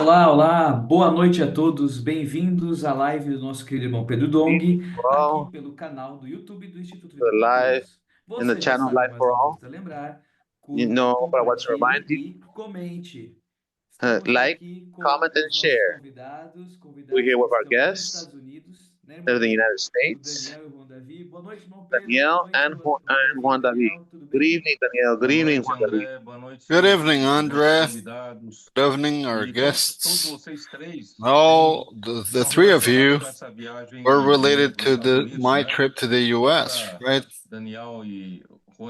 Olá, olá, boa noite a todos, bem-vindos à live do nosso querido irmão Pedro Dong, aqui All pelo canal do YouTube do Instituto Vida the para live Todos. in the Você já channel sabe, Life mas for não All. custa lembrar, You curta, know, but I want to remind compartilhe you, e comente. Estamos like, aqui com comment, and os nossos share. convidados, We're convidados here que with our estão lá nos guests. Estados Unidos, né, They're irmão in the Pedro? United O States, Daniel e o Juan Davi. Boa noite, irmão Pedro, boa Daniel noite, and Juan Davi. Juan David. Daniel, tudo Good bem? evening, Daniel. Good Boa evening, noite, Juan David. André. Boa Good noite. evening, Boa noite, Andre. convidados. Good evening, our E todos guests. vocês três All the estão three of relacionados you com essa viagem were minha related para os to Estados the Unidos, my né? trip to the Só U.S., para right? Daniel e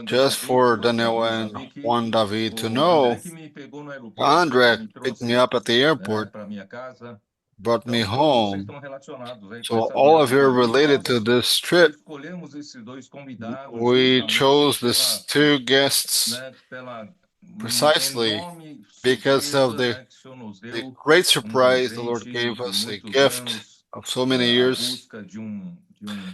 Just for Juan Daniel Davi and saber que Juan David to o André know, que me pegou no aeroporto, Andre me picked me trouxe, up at the né, airport, para minha casa. brought me Então, todos vocês home. estão relacionados aí com So essa all of you are viagem. E related to nós this trip. escolhemos esses dois convidados We justamente chose these pela, two guests né, pela precisely enorme because of surpresa, né, que o Senhor nos the deu great um surprise the Lord presente gave de us, a muitos gift anos, of so many a years, busca de um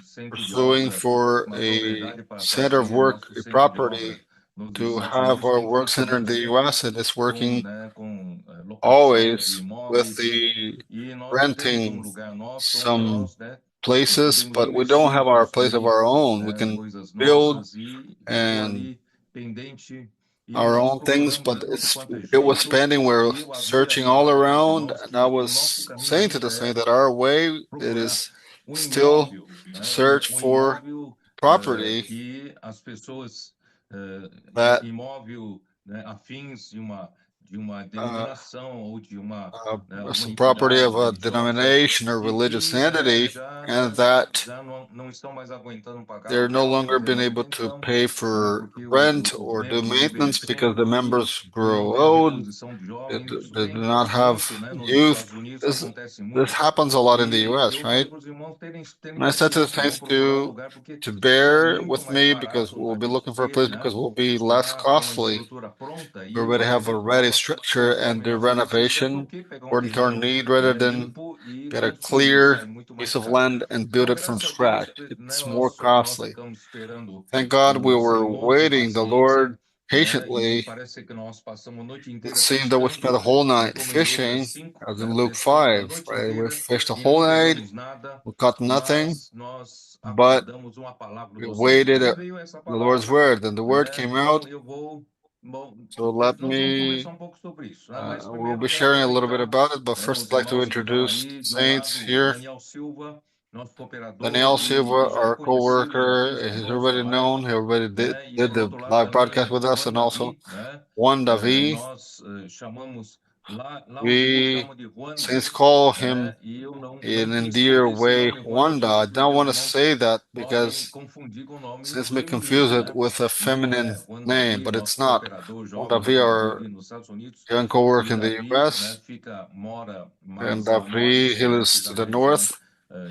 centro de pursuing obra, for uma a propriedade para center of abrir o work, nosso a centro de property obra nos to Estados have Unidos, our tem work center in the conhecimento US, and it's com, working né, com locação de always with imóveis, the e nós não temos um renting lugar nosso onde some nós, né, places, podemos but we don't investir, have our place of construir, our own. We né, can coisas build nossas, e ficou and ali pendente, e our nós own things, procuramos but de todo quanto é it was jeito, pending. We're e eu havia searching all falado para os around, irmãos and I que o nosso was caminho saying to ainda the saint é that our way it procurar is um still imóvel, to né, search um for imóvel property que as pessoas, that imóvel, né, afins de uma uh, denominação ou de uma, né, alguma some property entidade of a religiosa, denomination or e religious que entity, já, and né, that já não estão mais aguentando pagar they're no aluguel, longer fazer been able to manutenção, pay né, for porque rent os or do membros vão maintenance because the envelhecendo members e não grow tem a old. reposição de They, jovens. Isso they do tem not muito, have né? Nos youth. Estados Unidos This acontece this muito. happens a lot in the E U.S., eu falei right? para os irmãos terem And I said to the paciência, vão saints procurar um lugar porque to fica bear muito with mais me because barato we'll a be gente looking for a ter, place né, because we'll be less já com a costly. estrutura pronta, We e already você have a ready reforma structure and conforme the nossa necessidade, do renovation que pegar um according to our terreno, need rather né, than limpo e get a construir, sai clear muito piece mais of caro. land and build Então, it from graças a Deus, scratch. né, It's more nós costly. ficamos esperando Thank God we os were irmãos com waiting the Lord paciência, né? E patiently. parece que nós passamos a noite It inteira seemed that we spent pescando, the whole e night como em Lucas fishing, 5, as in né? Luke Pescamos a 5, noite right? We inteira fished the e whole não night, pegamos nada, we caught nothing, mas nós but aguardamos uma palavra we do Senhor. waited E veio essa the Lord's palavra, word, and the word né? came Então out. eu vou, bom, So let nós vamos me, conversar um pouco sobre isso, né? Mas we'll primeiro be eu quero sharing a little bit apresentar, about it, but né, first os I'd like to irmãos que estão introduce aí. De um saints lado, here. Daniel Silva, nosso cooperador Daniel e Silva, já é our conhecido em co-worker, alguns he's irmãos da already live, known. He already né? E did por the outro lado live também broadcast with us, Juan and also Davi, né? Juan Davi. Nós chamamos lá os irmãos We, chamam de Wanda, saints call him né? E eu não in an quis endear escolher esse way, nome Wanda Wanda. I porque don't os want to irmãos say that podem because confundir com o nome since may confuse feminino, it né? with a E não feminine é. Juan name, Davi, but it's nosso not. cooperador Juan jovem que Davi, estamos our ali nos Estados Unidos, young e co-worker o in the Davi, né, US, mora and mais a Davi, he norte, né, lives fica to na the região north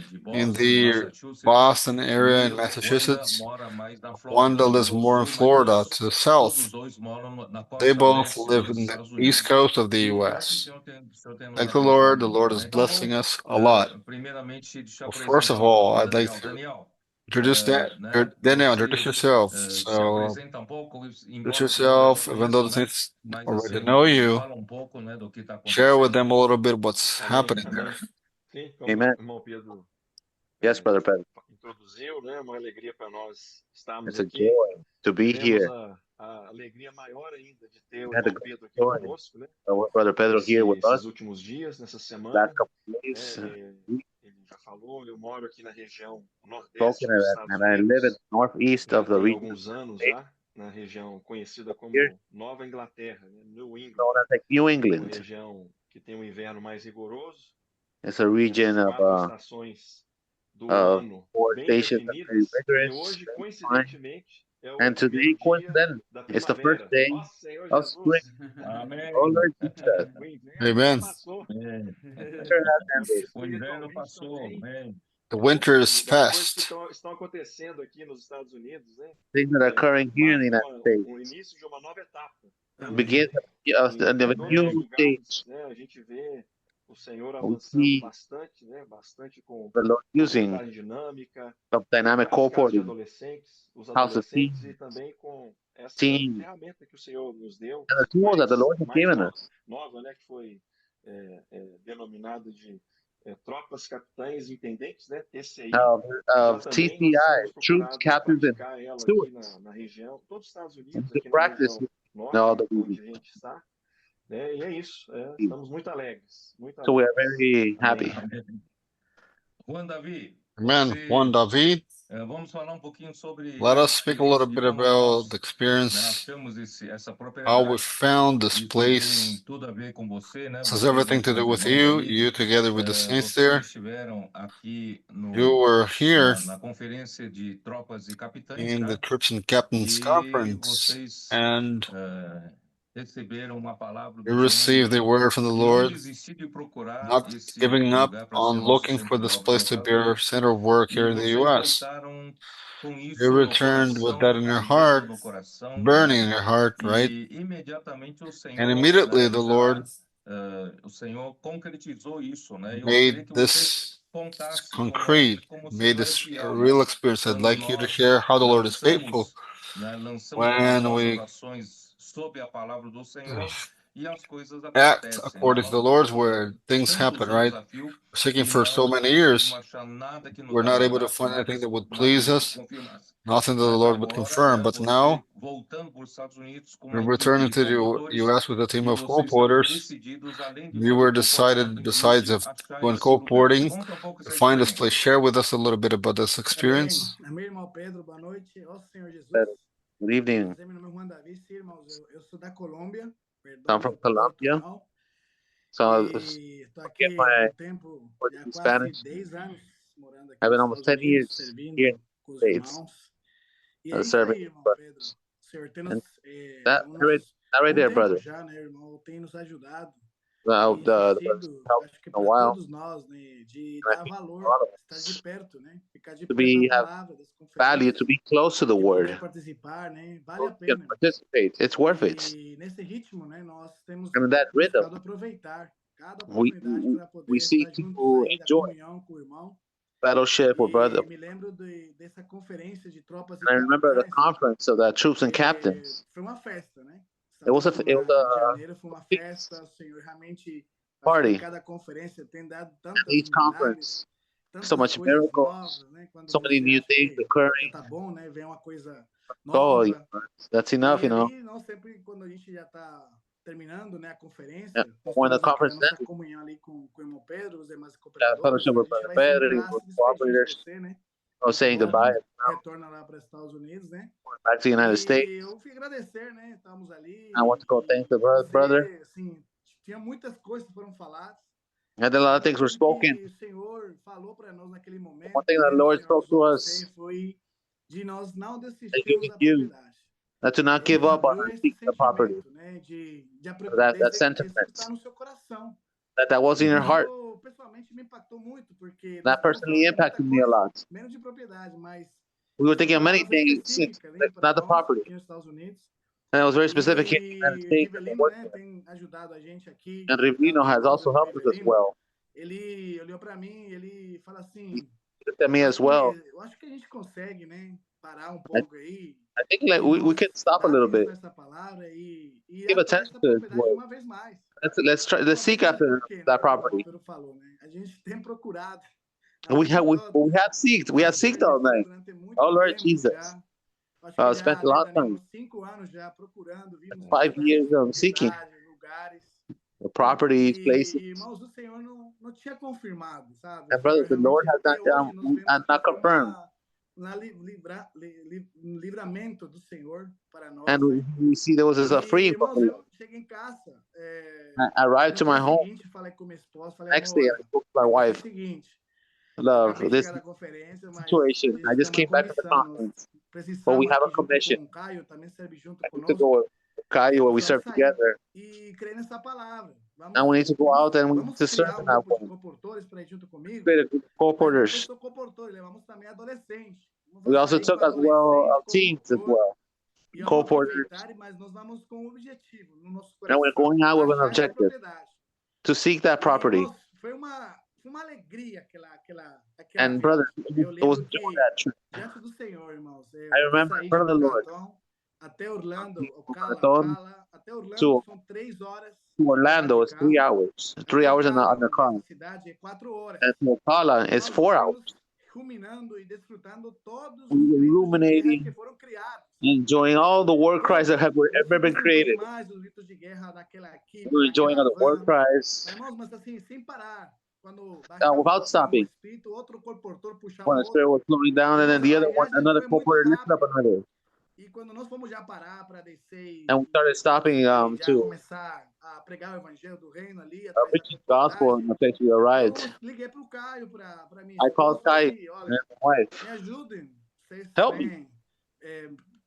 de in Boston, the Massachusetts, Boston area e in o Wanda Massachusetts. mora mais na Flórida, Wanda no lives litoral more in sul, mas Florida to the todos south. dois moram na They costa both leste live dos in the Estados east Unidos. coast of the E graças ao US. Senhor, o Senhor tem nos Thank the Lord. abençoado The muito, Lord né? is Então blessing vou, us a lot. primeiramente, deixa eu Well, first of apresentar o all, irmão I'd like Daniel. to Daniel, introduce né? Daniel, introduce Você yourself. se So, apresenta um pouco, introduce embora os irmãos já te yourself, even though conheçam, the né? saints Mas already assim, know you. fala um pouco, né, do que está Share with acontecendo. them a little bit what's Amém, happening there. amém. Sim, como Amen. o irmão Pedro Yes, Brother Pedro. introduziu, né? Uma alegria para nós estarmos It's a aqui. joy to be Tivemos here. a alegria maior ainda de ter o We had a irmão great Pedro aqui joy. conosco, né? Brother Pedro here with us Esses últimos dias, nessa last semana, couple of né? days. Ele já falou, eu moro aqui na região Spoken nordeste dos Estados and I live in Unidos, northeast já of the tem region of alguns the anos state, já, na região conhecida here como Nova Inglaterra, né? New England, known as like New uma England. região que tem um inverno mais rigoroso. It's a Temos region of 4 estações do ano four bem stations and very definidas, e rigorous, hoje, very fine. coincidentemente, é o And primeiro today, dia coincidentally, da it's the first primavera. day Ó Senhor of spring. Jesus! Oh Amém. Lord Jesus, O inverno já Amen. passou. winter has ended. O inverno Espiritualmente passou. também, Amém. The né? winter is Das coisas que past. estão acontecendo aqui nos Estados Unidos, né? Things that are occurring here in the Marca United o States início de uma nova etapa begins também. of Em a todos os new lugares, stage. né? A gente vê o Senhor We avançando see bastante, né? Bastante com the Lord using comunidade dinâmica, of dynamic as casas de co-porting, adolescentes, os house of adolescentes, teams, e também com essa teams, ferramenta que o Senhor nos deu, and the tools that the Lord has mais given us. nova, né? Que foi denominado de tropas, capitães, intendentes, né? TCI. Of Também nós TCI, temos Troops, procurado Captains, and praticar ela aqui Stewards. na região, todos os Estados Unidos, To aqui na practice região all norte, the onde a gente está, né? E é isso, estamos muito alegres, muito So we are alegres. very happy. Amém. Juan Davi, Amen. você, Juan David, vamos falar um pouquinho sobre let us essa speak a little experiência de bit como about the nós, experience, achamos essa how we propriedade. found this Isso tem place. tudo a ver com você, né? This has Você everything junto to com do os with irmãos you, ali. you together with the saints Vocês there. estiveram aqui You were here na conferência de tropas e capitães, in the né? Troops and Captains E Conference, vocês and receberam uma palavra you do received the Senhor word from the de não Lord, desistir de procurar not esse giving up lugar para ser on nosso looking centro for de this obras place nos to Estados be our Unidos. center of work E here in the vocês U.S. voltaram com You isso no returned with that coração, in your ardendo heart, no coração, burning in né? your heart, right? E imediatamente o And Senhor, immediately né, the Lord o Senhor concretizou isso, né? Eu queria made que você this contasse concrete, como o made Senhor é this a fiel, real né? experience. I'd Quando like you to nós share how the Lord is faithful lançamos as when nossas we ações sob a palavra do Senhor e as coisas act acontecem, né? according to Nós the Lord's buscamos word. Things tanto o happen, seu right? desafio We're seeking e for so não many conseguimos years. achar nada que nos We're not able to agradasse, find anything that would nada please que nos us, confirmasse. nothing that the Mas Lord would agora, confirm. né, But você now voltando para os Estados Unidos com we're uma equipe returning de to the co-autores U.S. with a team e of vocês estavam co-porters. decididos, além de We fazer were co-porting, decided, besides de of achar doing esse lugar. co-porting, Conta um pouco to essa find this place. experiência. Share with us a little bit about this Amém. experience. Amém, irmão Pedro. Boa noite. Ó Senhor Jesus. Good evening. Prazer, meu nome é Juan Davi. Sim, irmãos, eu sou da Colômbia. Perdão I'm from meu Colombia. portunhol. So E estou aqui forgive há my tempo, já Portuguese quase Spanish. 10 anos morando aqui I've nos been almost Estados 10 Unidos, years servindo here in com os the States, irmãos. E é isso serving. aí, irmão Pedro. O Senhor tem And nos, that right there, tempo brother. já, né, irmão, tem nos ajudado Now, e the insistido, help acho que in a para while. todos nós, né, de And I dar think valor, a lot of estar de us perto, né, ficar de to perto da be have palavra, das value, conferências, to be close to the de word, poder participar, né, vale a to can pena. participate. It's worth it. E nesse ritmo, né, nós temos And that rhythm, buscado aproveitar cada we oportunidade para we poder see estar juntos people aí, da enjoy comunhão com o irmão. fellowship with brother. E me lembro dessa conferência de tropas e And I remember the capitães. conference of the troops and captains. Foi uma festa, né? It was Estávamos it was em a janeiro, foi uma festa. O Senhor realmente, acho que party. cada conferência tem dado And tantas each milagres, conference, tantas so much coisas miracles, novas, né? Quando so many você new acha things que já occurring. tá bom, né? Vem uma coisa Oh, nova. that's enough, E you know. ali, nós sempre, quando a gente já está terminando, né, a conferência, Yeah. nós When the temos aquela conference nossa ends, comunhão ali com o irmão Pedro, os demais cooperadores, fellowship a with gente brother vai Pedro, sempre lá with se despedir de cooperators, você, né? I was saying Volta, goodbye retorna lá para os Estados Unidos, né? back to the United E States. eu fui agradecer, né? Estávamos ali I want to go thank the você, brother. assim, tinha muitas coisas que foram faladas. And then a lot of things were spoken. Que o Senhor falou para nós naquele momento, One thing that the né? O Lord Senhor spoke to usou us, você foi de nós não that desistirmos da you propriedade. to not Ele give up on abriu esse seeking the property. sentimento, né? De That desse sentiment, que está no seu coração. that was in your heart. Isso pessoalmente me impactou muito, porque nós That estamos personally falando de muita impacted me a coisa, lot. menos de propriedade, mas We were thinking of many palavra things, específica, né, like para not the nós property. aqui nos Estados Unidos. And it was very specific here in the United E States that Rivelino, we're né, working. tem ajudado a gente aqui. And Rivino has Irmão also helped us as Rivelino, well. ele olhou para mim, ele fala assim, He looked at me as well. eu acho que a gente consegue, né, parar um pouco aí. I think like we can stop a little bit. Essa palavra e Give atrás attention da to his propriedade word. uma vez mais. Let's seek after that property. Pedro falou, né? A gente tem procurado. We have seeked all night. Oh Lord Jesus, spent a lot of time. 5 anos já procurando, 5 years of seeking lugares. the properties, places. Irmãos, o Senhor não tinha confirmado, sabe? And brothers, the Lord has not confirmed. Livramento do Senhor para nós. And we see there was a free. Irmãos, eu cheguei em casa. I arrived to my home. Falei com minha esposa, Next day, I spoke to my wife. Love, this situation. I just came back from the conference. But we have a commission. I need to go with Caio, we serve together. And we need to go out and we need to serve in that way. Create a group of co-porters. We also took as well our teams as well. Co-porters. And we're going out with an objective to seek that property. And brother, it was during that trip. I remember in front of the Lord. até Orlando, Ocala, Marathon até Orlando to são 3 horas. Orlando is 3 hours. 3 hours on the car. Cidade é 4 horas. And to Ocala is 4 hours. Ruminando e desfrutando todos os We were gritos de guerra ruminating, que foram criados. enjoying all the war cries that have ever been created. Mais os gritos de guerra daquela equipe, We were enjoying all the war cries. Mas, irmãos, mas assim, sem parar. Without stopping. Espírito, outro comportor puxava When the spirit was slowing down, and then the other one, another corporate lifted up another. E quando nós fomos já parar para descer And we started stopping to começar a pregar o evangelho do reino ali, preaching gospel in the place we arrived. Liguei pro Caio para mim. I called Kai and my wife. Me ajudem. Vocês Help me.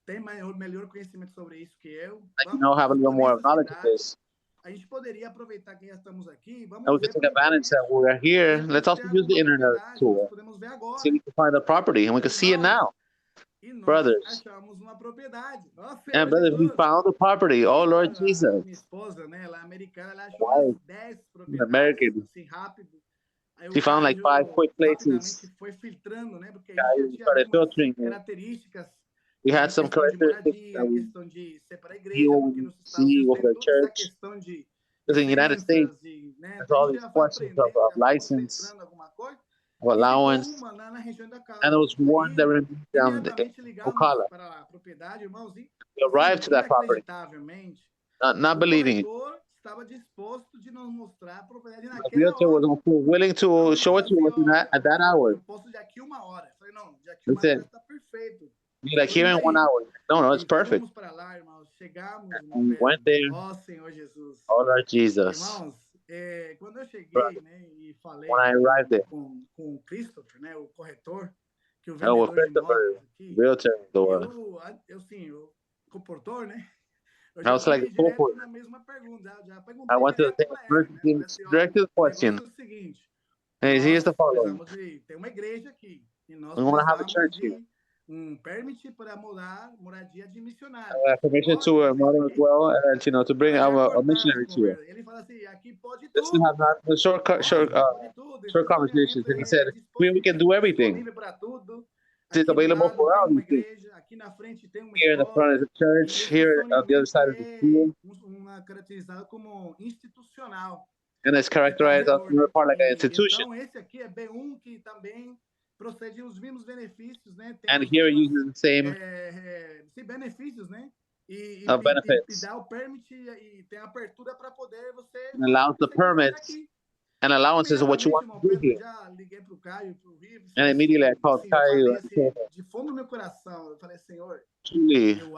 Tem melhor conhecimento sobre isso que eu. Have a little more knowledge of this. A gente poderia aproveitar que já estamos aqui. Vamos and we can take advantage that we're here. Let's also use the internet tool. So we can find the property and we can see it now. Brothers. And brothers, we found the property. Oh, Lord Jesus. Wow. American. She found like 5 quick places. We started filtering it. We had some characteristics that we see with the church. Because in the United States, there's all these questions of license, of allowance, and there was one that remained down in Ocala. We arrived to that property, not believing it. The realtor was willing to show it to us at that hour. He said, like here in 1 hour. No, it's perfect. And we went there. Oh, Lord Jesus. When I arrived there, with Christopher, realtor, I was like, I went to the same direct to the question. And here's the following. We want to have a church here. Permit para moradia de missionário. Permission to mother as well, and to bring a missionary to it. This to have a short conversations, and he said, we can do everything. It's available for all these things. Here in the front is the church, here on the other side of the school. And it's characterized as another part like an institution. And here it uses the same benefits. And allows the permits and allowances of what you want to do here. And immediately I called Caio and said, truly, from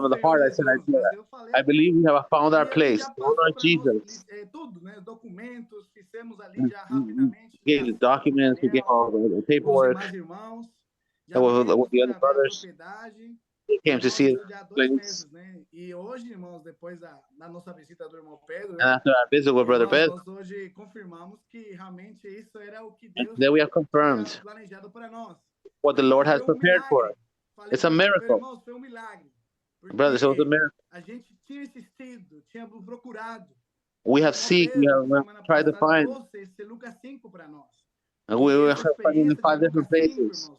the heart, I said, I believe we have found our place. Oh, Lord Jesus. We gave the documents, we gave all the paperwork. With the other brothers, they came to see the place. And after our visit with Brother Pedro, then we have confirmed what the Lord has prepared for us. It's a miracle. Brothers, it was a miracle. We have tried to find. And we have finding in 5 different places.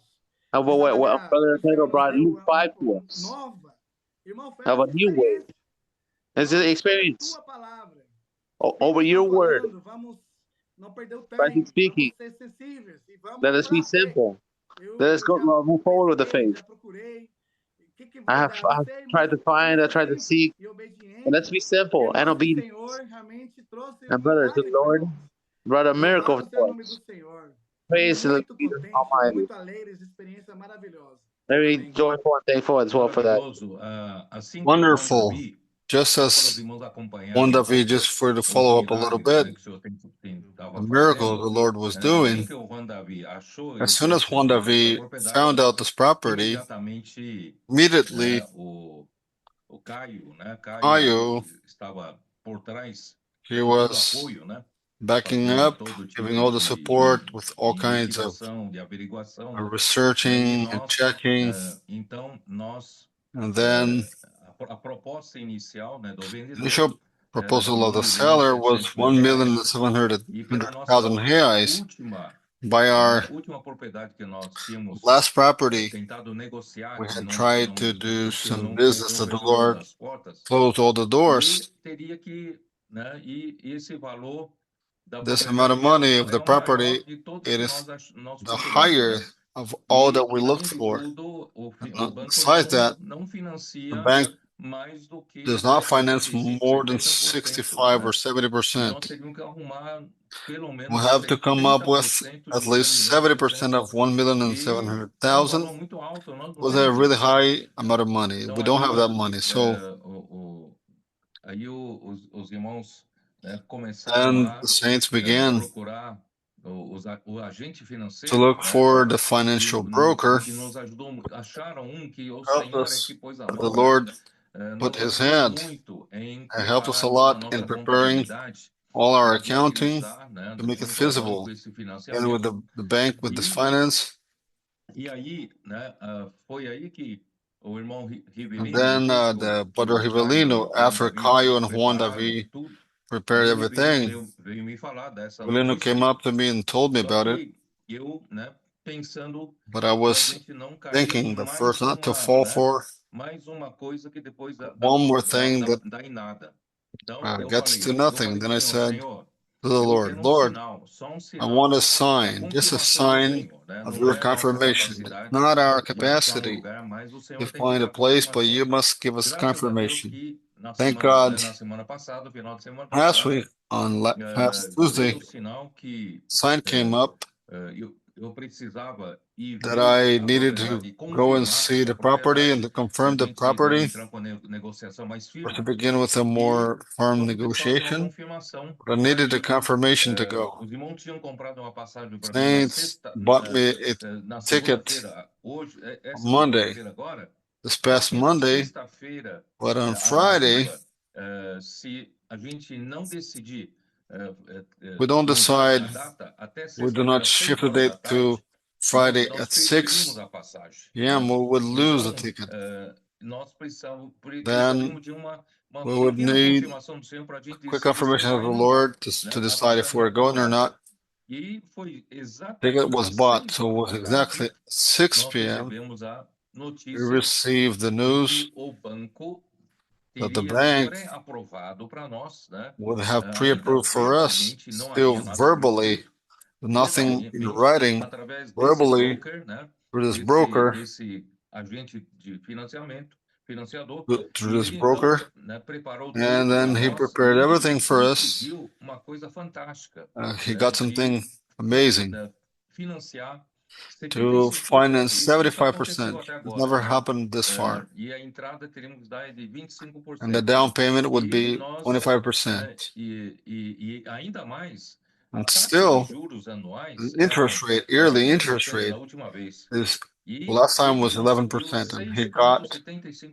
What Brother Pedro brought Luke 5 to us. Of a new way. It's an experience. Over your word. By speaking. Let us be simple. Let us move forward with the faith. I have tried to find, I tried to seek. But let's be simple and obedient. And brothers, the Lord brought a miracle for us. Praise the Almighty. Very joyful and thankful as well for that. Wonderful. Just as Juan David, just for to follow up a little bit, the miracle the Lord was doing, as soon as Juan David found out this property, immediately Caio, he was backing up, giving all the support with all kinds of researching and checking. And then the initial proposal of the seller was 1,700,000 reais. By our última propriedade que nós tínhamos last property, tentado negociar, we que had não, tried to não, do o Senhor some não, business não that the fechou Lord todas as portas, closed all the e doors. teria que, né, e esse valor da This amount of propriedade money of é the o maior property, de todos it que is nós the procuramos, higher né? of all that we E looked além de for. tudo, o And banco besides that, não the financia bank mais do que does not finance 65, more than 70%, 65 né? or E nós 70%. teríamos que arrumar pelo We menos have to come up with 70% de at 1 least milhão e 70% 700. of 1,7 E é um valor million muito alto, nós não was a temos really isso, né? high amount of money. Então We don't have aí, that money. So aí os irmãos, né, começaram then the saints began procurar o agente to financeiro, look né? for the financial broker. E nos ajudou, acharam que o Helped Senhor é us, que pôs a the mão, né? Lord put Nos his ajudou hand muito em and helped us a preparar toda a lot in nossa preparing contabilidade all our para accounting viabilizar, né, to make it junto ao feasible. banco esse And with financiamento. the bank, with this finance. E aí, né, foi aí que o irmão And Rivelino, then depois the que Brother o Caio e o Rivelino, Juan after Davi Caio and Juan prepararam Davi tudo, prepared aí o Rivelino everything, veio me falar dessa Rivelino notícia. came up to me and told me Só about it. que eu, né, pensando But I para a was gente não cair em thinking the first not to fall for mais uma coisa que depois one more thing that dá em nada. Então eu gets to falei nothing. Then para I o Senhor, said Senhor, to the eu Lord, quero Lord, só um I want sinal a da sign, just a confirmação do sign Senhor, né? of Não your é a nossa confirmation. It's capacidade not our de achar um capacity lugar, mas o to Senhor tem que find a dar place, but confirmação. you must give us Graças a Deus confirmation. que Thank God, na semana passada, final de semana last passada, week on past veio Tuesday, o sinal que sign came up eu precisava ir that ver I a needed to propriedade e go and confirmar see a the property propriedade and to para a confirm the gente daí property, entrar com a negociação mais or to firme. begin with a E more firm eu precisava de uma negotiation. confirmação But I para needed a ir. confirmation to go. Os irmãos tinham comprado uma passagem para mim Saints bought me a na ticket segunda-feira, hoje, on essa Monday, segunda-feira agora. this Só past que na Monday, sexta-feira, but on a Friday, princípio, se a gente não decidir we don't mudar decide, a data até we do not sexta-feira, shift 6 the horas date da to tarde, Friday nós at perderíamos 6 a passagem, p.m., né? we would lose the Então, ticket. nós Then precisaríamos de uma we would pequena need confirmação do Senhor para a gente quick decidir se confirmation of vai the ou não vai, Lord to né? decide if Apesar de we're já ter going or mudado. not. E foi Ticket exatamente was às bought, 6 so it horas was da tarde, exactly 6 nós p.m. recebemos a We notícia received the de news que o banco that the teria bank pré-aprovado para nós, né? would have Ainda pre-approved for us, verbalmente não still havia nada por verbally, escrito, nothing in verbalmente writing, através desse verbally broker, né? through this broker, Desse agente de financiador, through e this ele então, broker, né, preparou and tudo para then he nós e prepared ele everything for us. conseguiu uma coisa fantástica, He got de something amazing financiar to finance 75%. Isso nunca aconteceu 75%. até It's agora, never né? happened this far. E a entrada teríamos que dar de And the 25%. down payment would E be nós, 25%. e ainda mais, a And taxa de still, juros the anuais interest rate, era yearly interest 11% rate, da última vez. is E last time ele was conseguiu 11%, and he got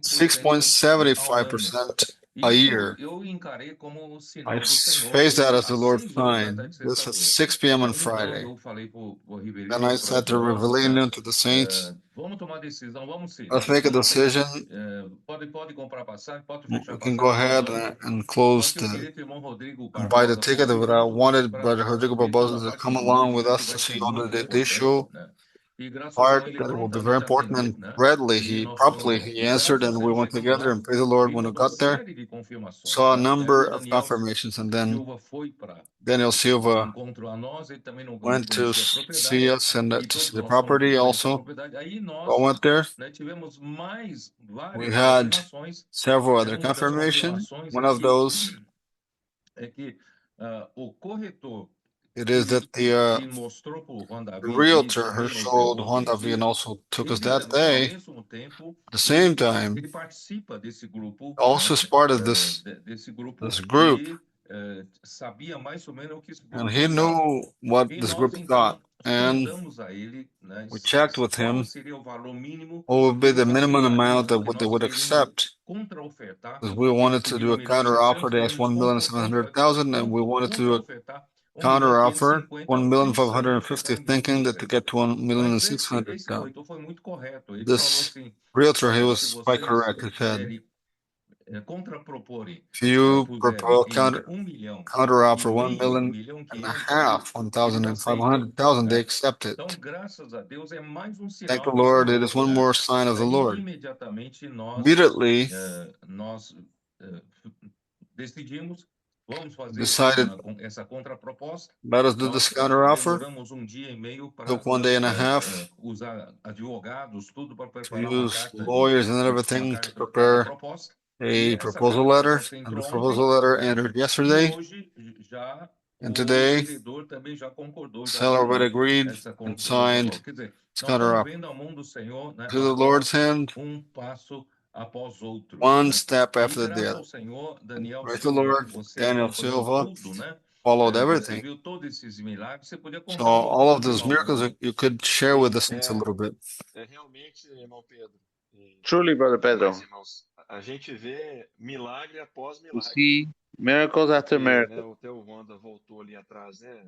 6,75% ao ano. 6.75% a Isso year. eu encarei como I sinal do Senhor, faced that porque as the às Lord's 6 horas da sign. tarde de This at sexta-feira. 6 p.m. on Então Friday. eu falei para o Then Rivelino I e para said os to irmãos, né? Rivelino, to the saints, Vamos tomar decisão, vamos sim. let's make a decision. Pode comprar passagem, pode fechar We can go passagem, nós ahead vamos. and Só close que eu queria que o irmão Rodrigo and buy the Barbosa ticket, fosse but I junto wanted para Brother Rodrigo ver toda a Barbosa to parte come along with jurídica, que us vai to see ser all muito the importante, issue né? E graças ao Senhor, part ele that will be very prontamente important. atendeu, And né? readily, E he nós fomos promptly juntos. he E answered, graças a and we Deus, went chegamos together lá, and praise the Lord when we vimos uma got there. série de confirmações, Saw a né? Aí o number of Daniel confirmations, and then Silva foi para Daniel Silva encontro a nós, ele também não went to conhecia a see propriedade, us and e to see todos the nós fomos property conhecer a also. propriedade. Aí I nós, went there. né, tivemos We várias had confirmações. several other Uma das confirmation. confirmações One of those, é que o corretor it is that que mostrou para o Juan the Davi e realtor who também nos deu showed aquele Juan Davi and dia, also took us ele that também, ao day. mesmo tempo, At the same time, ele participa desse grupo, also né? is part of this Desse grupo group, e sabia mais ou menos o que esse and grupo he pensava. knew what E this nós, group thought. então, And sondamos a ele, né, we checked with qual him seria o valor mínimo what would que be eles the minimum amount aceitariam, that que what they nós would queríamos accept. contra-ofertar Because we wanted esse to do um a milhão e counter offer. seiscentos, That's queremos 1,7 million, and we wanted to do a contra-ofertar counter offer, 1.550.000, 1,550,000, pensando que era thinking muito that to grande. get to 1,6 Mas million. esse corretor foi muito correto. Ele falou This assim: realtor, he olha, se was quite vocês correct. He said, querem If you milhão counter e offer 1 meio, million and a half, 1,500,000, they accept it. Então, graças a Deus, é mais um Thank the sinal do Lord, it Senhor, is one né? more sign of the Daí, Lord. imediatamente, Immediately, nós decidimos, vamos fazer decided, essa contraproposta. let us do Nós this counter offer. demoramos um dia e meio para Took 1 day and a half usar advogados, tudo para to preparar uma use carta lawyers and uma everything to carta de prepare proposta. a E essa proposal carta letter, proposta and entrou the ontem, proposal letter né? entered E yesterday, hoje já and o today vendedor também já concordou, the já seller already assinou agreed essa and contraproposta. signed Quer dizer, this nós counter estamos offer. vendo a mão do Senhor, né, To the Lord's hand, passo após outro, one né? step E after the graças other. ao Senhor, Daniel, Praise the Lord, você Daniel acompanhou Silva tudo, né? followed Você everything. viu todos esses milagres, você podia So contar um pouco all para of os those irmãos, miracles né? you could share with the saints a little bit. Realmente, irmão Pedro. Truly, Brother Pedro, Irmãos, a gente vê milagre após we milagre. see miracles after Porque, né, miracles. o teu Wanda voltou ali atrás, né?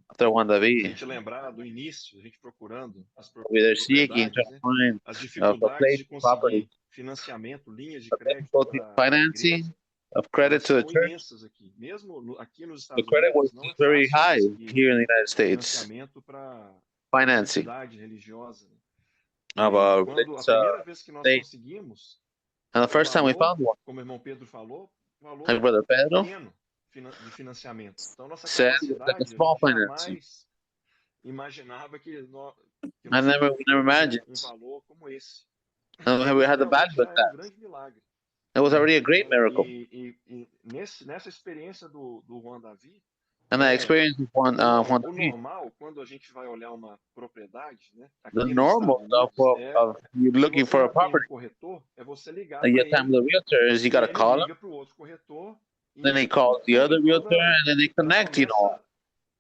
After Juan Se a David, gente lembrar do início, a gente procurando as we're seeking to propriedades, né? find As for dificuldades de place property, conseguir financiamento, linhas de the crédito difficulty para a financing igreja, of credit elas to the são church. imensas aqui. Mesmo aqui nos The Estados credit was Unidos, não é very fácil high conseguir here in the United States. financiamento para Financing atividade religiosa. of E quando a this primeira vez que nós state. conseguimos, And the o first time we valor, found one, como o irmão Pedro falou, valor like Brother Pedro pequeno de financiamento. Então, nossa said, it was like a capacidade, a small gente financing. jamais imaginava que nós I never, we never teríamos imagined. valor como esse. And we had the Realmente value já of é um that. grande milagre. It was already a great Né? miracle. E nessa experiência do Juan Davi, And I experienced with Juan o David. normal, quando a gente vai olhar uma propriedade, né, The aqui nos normal Estados stuff Unidos, of you se looking você for a não tem um property, corretor, é você ligar and para your time ele with the realtor is you e got to ele call him, liga para o outro corretor then he e calls the other realtor, toda and then they já connect, you know,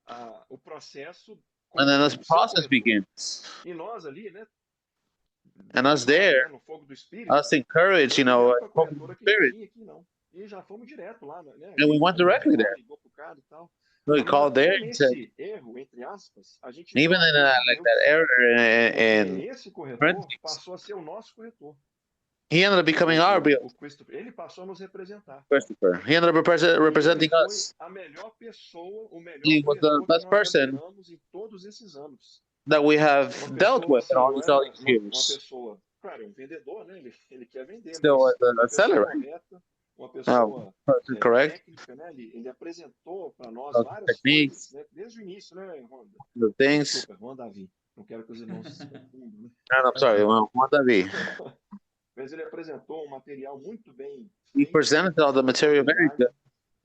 começa o processo and com then this o seu process corretor. begins. E nós ali, né, And us there, no fogo do espírito, us encouraged, you não know, olhamos para a from the corretora que spirit, tinha aqui não. E já fomos direto lá, né? and we went directly Lá, there. ligou pro cara e tal. So he Mas called there até and said, nesse erro, entre aspas, a gente even deu a in glória a like Deus. that error Porque in esse corretor parentheses, passou a ser o nosso corretor. he ended up becoming our Ele passou a nos representar. Christopher. He ended up representing Ele foi us. a melhor pessoa, o melhor He was the corretor que best nós person trabalhamos em todos esses anos. that we have Uma dealt pessoa with in assim, não all era these uma years. pessoa, claro, é um vendedor, né? Ele quer vender, Still mas as uma a pessoa seller, right? correta, uma pessoa Correct. técnica, né? Ele apresentou para nós The várias techniques, coisas, né? Desde o início, né, Ronda? the things. Desculpa, Juan Davi. Não quero que os irmãos se confundam, né? And I'm sorry, Juan David. Mas ele apresentou um material muito bem He feito, presented all the material very good.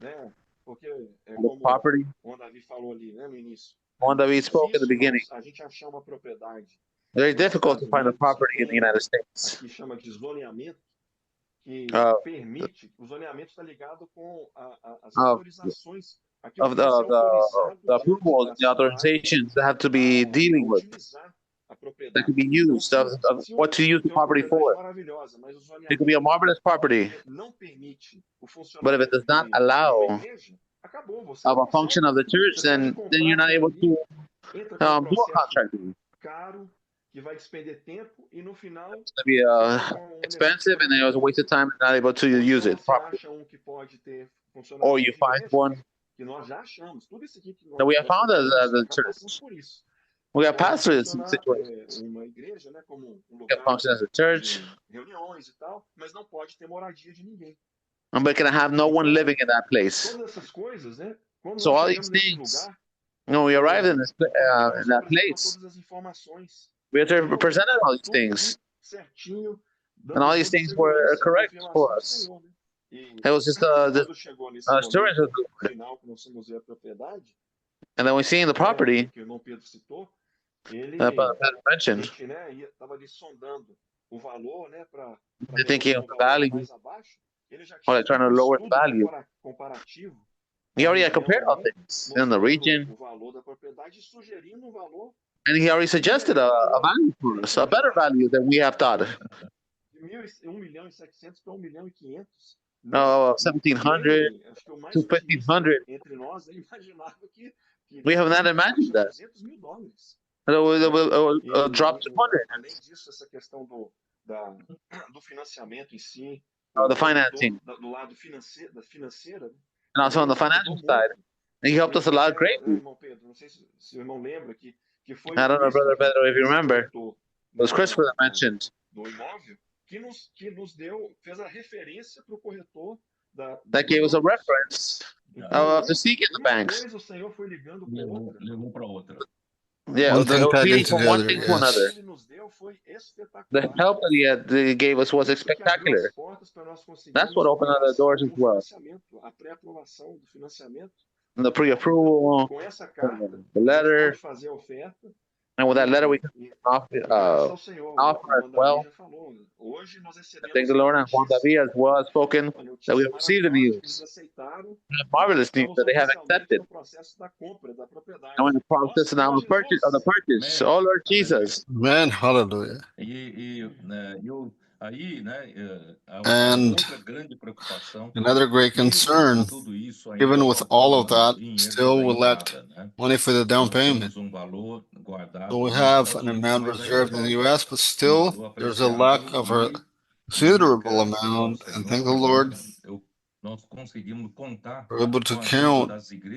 né? Porque The como property. o Juan Davi falou ali, né, no início. Juan David spoke at the beginning. A gente achar uma propriedade Very nos difficult to Estados find a Unidos property in the tem United States. aqui chama de zoneamento, que permite, o zoneamento está ligado com as autorizações, aquilo Of que você é autorizado the approvals, the authorizations that have to be dealing with, utilizar a that propriedade. can be used, of what to use the property for. Maravilhosa, mas o It could be a zoneamento marvelous property, não permite o but if funcionamento it does not de uma allow igreja, acabou, você of não a function consegue. of the church, Você pode then you're not comprar able to entra com um do a processo contract. It's caro, que vai despender tempo e no final going to be expensive, and then it was a waste of time and not able to use it você properly. acha um que pode ter funcionamento Or you de find igreja, one que nós já achamos, tudo isso aqui que nós that we have found as a já passamos church. por isso. We have Pode passed through this funcionar, situation. uma igreja, né, como um We lugar can function as a church, de reuniões e tal, mas não pode ter moradia de ninguém. and we can have no one living in that place. Todas essas coisas, né? Quando So nós all chegamos these nesse things, lugar, when we arrived in nós that apresentamos place, todas as informações. we had to present all these Tudo things, certinho, and all these things were correct for us. It was just the assurance of the Lord. Final que nós fomos ver a propriedade, And then we see in the property que o irmão Pedro citou, ele that Pastor mentioned, gente, né, estava ali sondando o valor, né, para they're thinking of the value, mais abaixo. Ele já or tinha they're trying to lower the estudo value. comparativo. He already had compared all things in the region, O valor da propriedade, sugerindo um valor and he already suggested a value for us, a better value than we have thought. de 1.700.000 para 1.500.000. 1,700 to 1,500. Entre nós, eu imaginava que We have not imagined that. $200.000. It will drop to 100. Além disso, essa questão do financiamento em si, the financing. Do lado financeira, And also on the financial side. And he helped us a lot greatly. Irmão Pedro, não sei se o irmão lembra que foi I don't know, Brother Pedro, if you remember. It was Christopher that mentioned. Do imóvel, que nos fez a referência para o corretor that gave us a reference of the seek in the banks. O Senhor foi ligando para outra. Yeah, one thing taken from one together, thing to another. The help that he gave us was spectacular. That's what opened other doors as well. A pré-aprovação do financiamento. And the pre-approval, the letter, and with that letter we can offer as well. I thank the Lord, and Juan David as well has spoken that we have received the news, marvelous news that they have accepted. Now in the process now of the purchase, oh Lord Jesus. Man, hallelujah. And another great concern, even with all of that, still we lacked money for the down payment. So we have an amount reserved in the U.S., but still there's a lack of a considerable amount, and thank the Lord we're able to count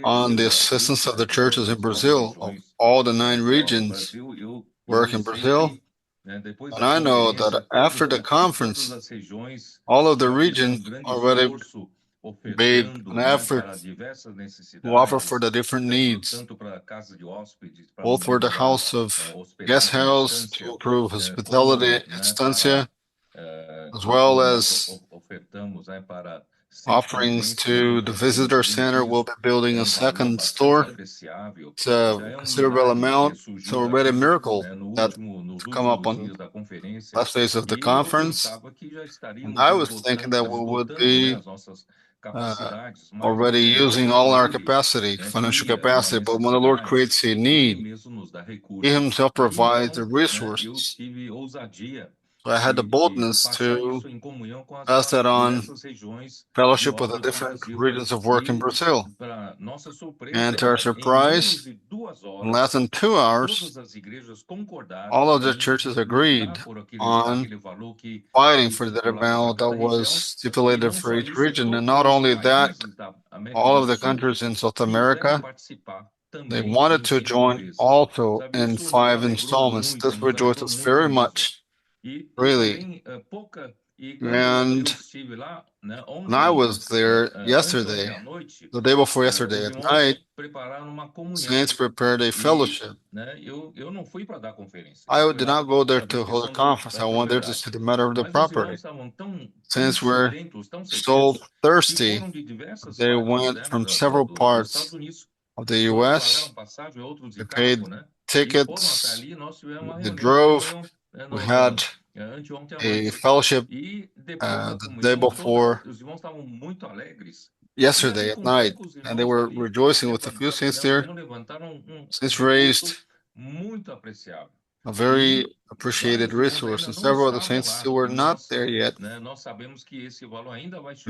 on the assistance of the churches in Brazil, of all the 9 regions work in Brazil. And I know that after the conference, all of the regions already made an effort to offer for the different needs, both for the house of guest house to improve hospitality at Estancia, as well as offerings to the visitor center. We'll be building a second store. It's a considerable amount. It's already a miracle that to come up on last days of the conference. And I was thinking that we would be already using all our capacity, financial capacity, but when the Lord creates a need, He Himself provides the resources. So I had the boldness to pass that on, fellowship with the different regions of work in Brazil. And to our surprise, in less than 2 hours, all of the churches agreed on fighting for that amount that was stipulated for each region. And not only that, all of the countries in South America, they wanted to join also in 5 installments. This rejoiced us very much. Really. And when I was there yesterday, the day before yesterday at night, saints prepared a fellowship. I did not go there to hold a conference. I went there to see the matter of the property. Saints were so thirsty, they went from several parts of the U.S. They paid tickets, they drove. We had a fellowship the day before yesterday at night, and they were rejoicing with a few saints there. Saints raised a very appreciated resource, and several other saints still were not there yet. We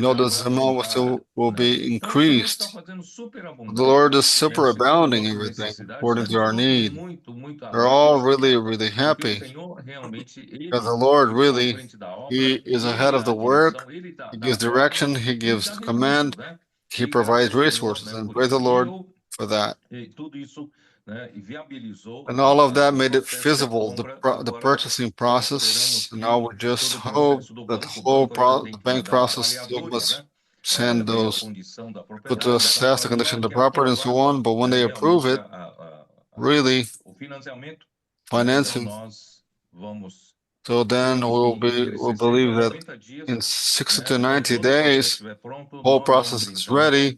know the amount still will be increased. The Lord is super abounding everything according to our need. We're all really, really happy because the Lord really, He is ahead of the work. He gives direction, He gives command, He provides resources, and praise the Lord for that. And all of that made it feasible, the purchasing process. And now we just hope that the whole the bank process still must send those, put to assess the condition of the property and so on. But when they approve it, really, financing. So then we'll believe that in 60 to 90 days, whole process is ready.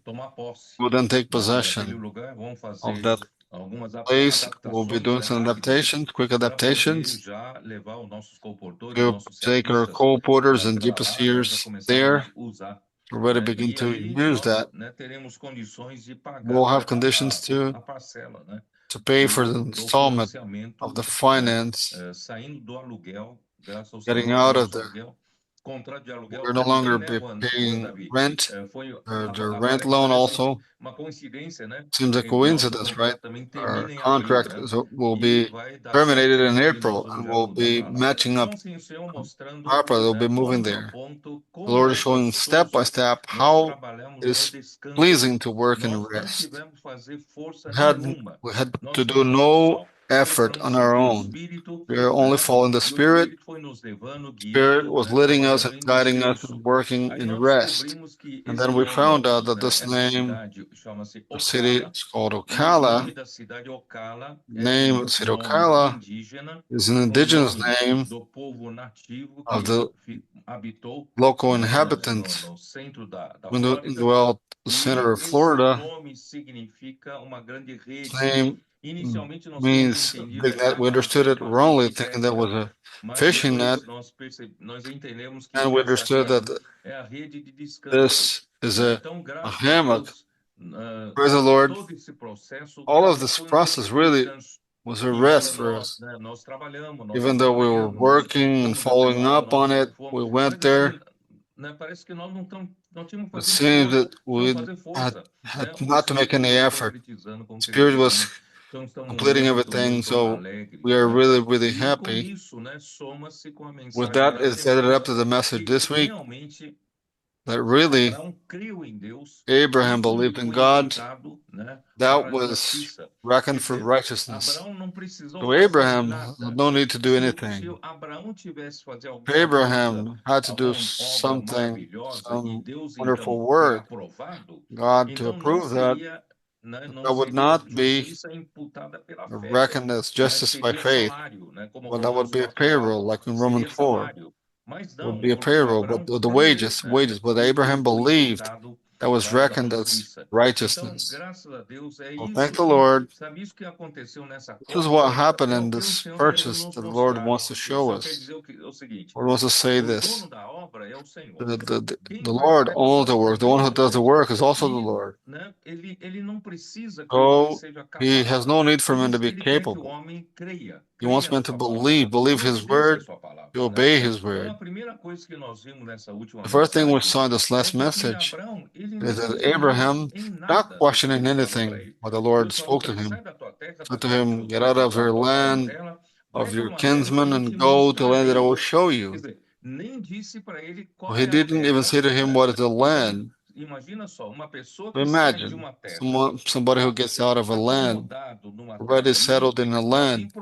We'll then take possession of that place. We'll be doing some adaptations, quick adaptations. We'll take our colporteurs and gypsiers there. Already begin to use that. We'll have conditions to pay for the installment of the finance, getting out of there. We're no longer paying rent, the rent loan also. Seems a coincidence, right? Our contract will be terminated in April, and we'll be matching up. Harper will be moving there. The Lord is showing step by step how it is pleasing to work in rest. We had to do no effort on our own. We are only following the Spirit. Spirit was leading us and guiding us and working in rest. And then we found out that this name, the city is called Ocala. The name of the city Ocala is an indigenous name of the local inhabitants when they dwelt the center of Florida. Its name means big net. We understood it wrongly, thinking that was a fishing net, and we understood that this is a hammock. Praise the Lord. All of this process really was a rest for us. Even though we were working and following up on it, we went there. It seems that we had not to make any effort. Spirit was completing everything, so we are really, really happy. With that, it's added up to the message this week that really Abraham believed in God. That was reckoned for righteousness. So Abraham had no need to do anything. Abraham had to do something, some wonderful work, God to approve that. That would not be reckoned as justice by faith. Well, that would be a payroll, like in Romans 4. It would be a payroll, but the wages. But Abraham believed that was reckoned as righteousness. Well, thank the Lord. This is what happened in this purchase that the Lord wants to show us. The Lord wants to say this. The Lord owns the work. The one who does the work is also the Lord. So he has no need for men to be capable. He wants men to believe his word, to obey his word. The first thing we saw in this last message is that Abraham, not questioning anything what the Lord spoke to him, said to him, get out of your land, of your kinsmen, and go to the land that I will show you. Well, he didn't even say to him, what is the land? Imagine somebody who gets out of a land, already settled in a land.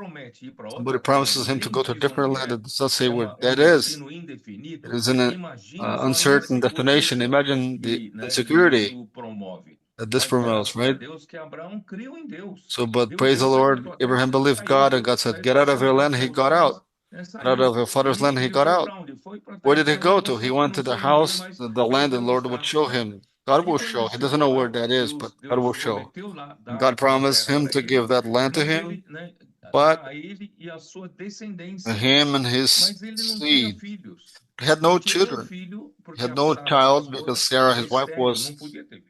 Somebody promises him to go to a different land and does not say where that is. It is an uncertain destination. Imagine the insecurity that this promotes, right? So, but praise the Lord, Abraham believed God, and God said, get out of your land. He got out. Get out of your father's land. He got out. Where did he go to? He went to the house, the land the Lord would show him. God will show. He doesn't know where that is, but God will show. And God promised him to give that land to him, but him and his seed. He had no children. He had no child because Sarah, his wife, was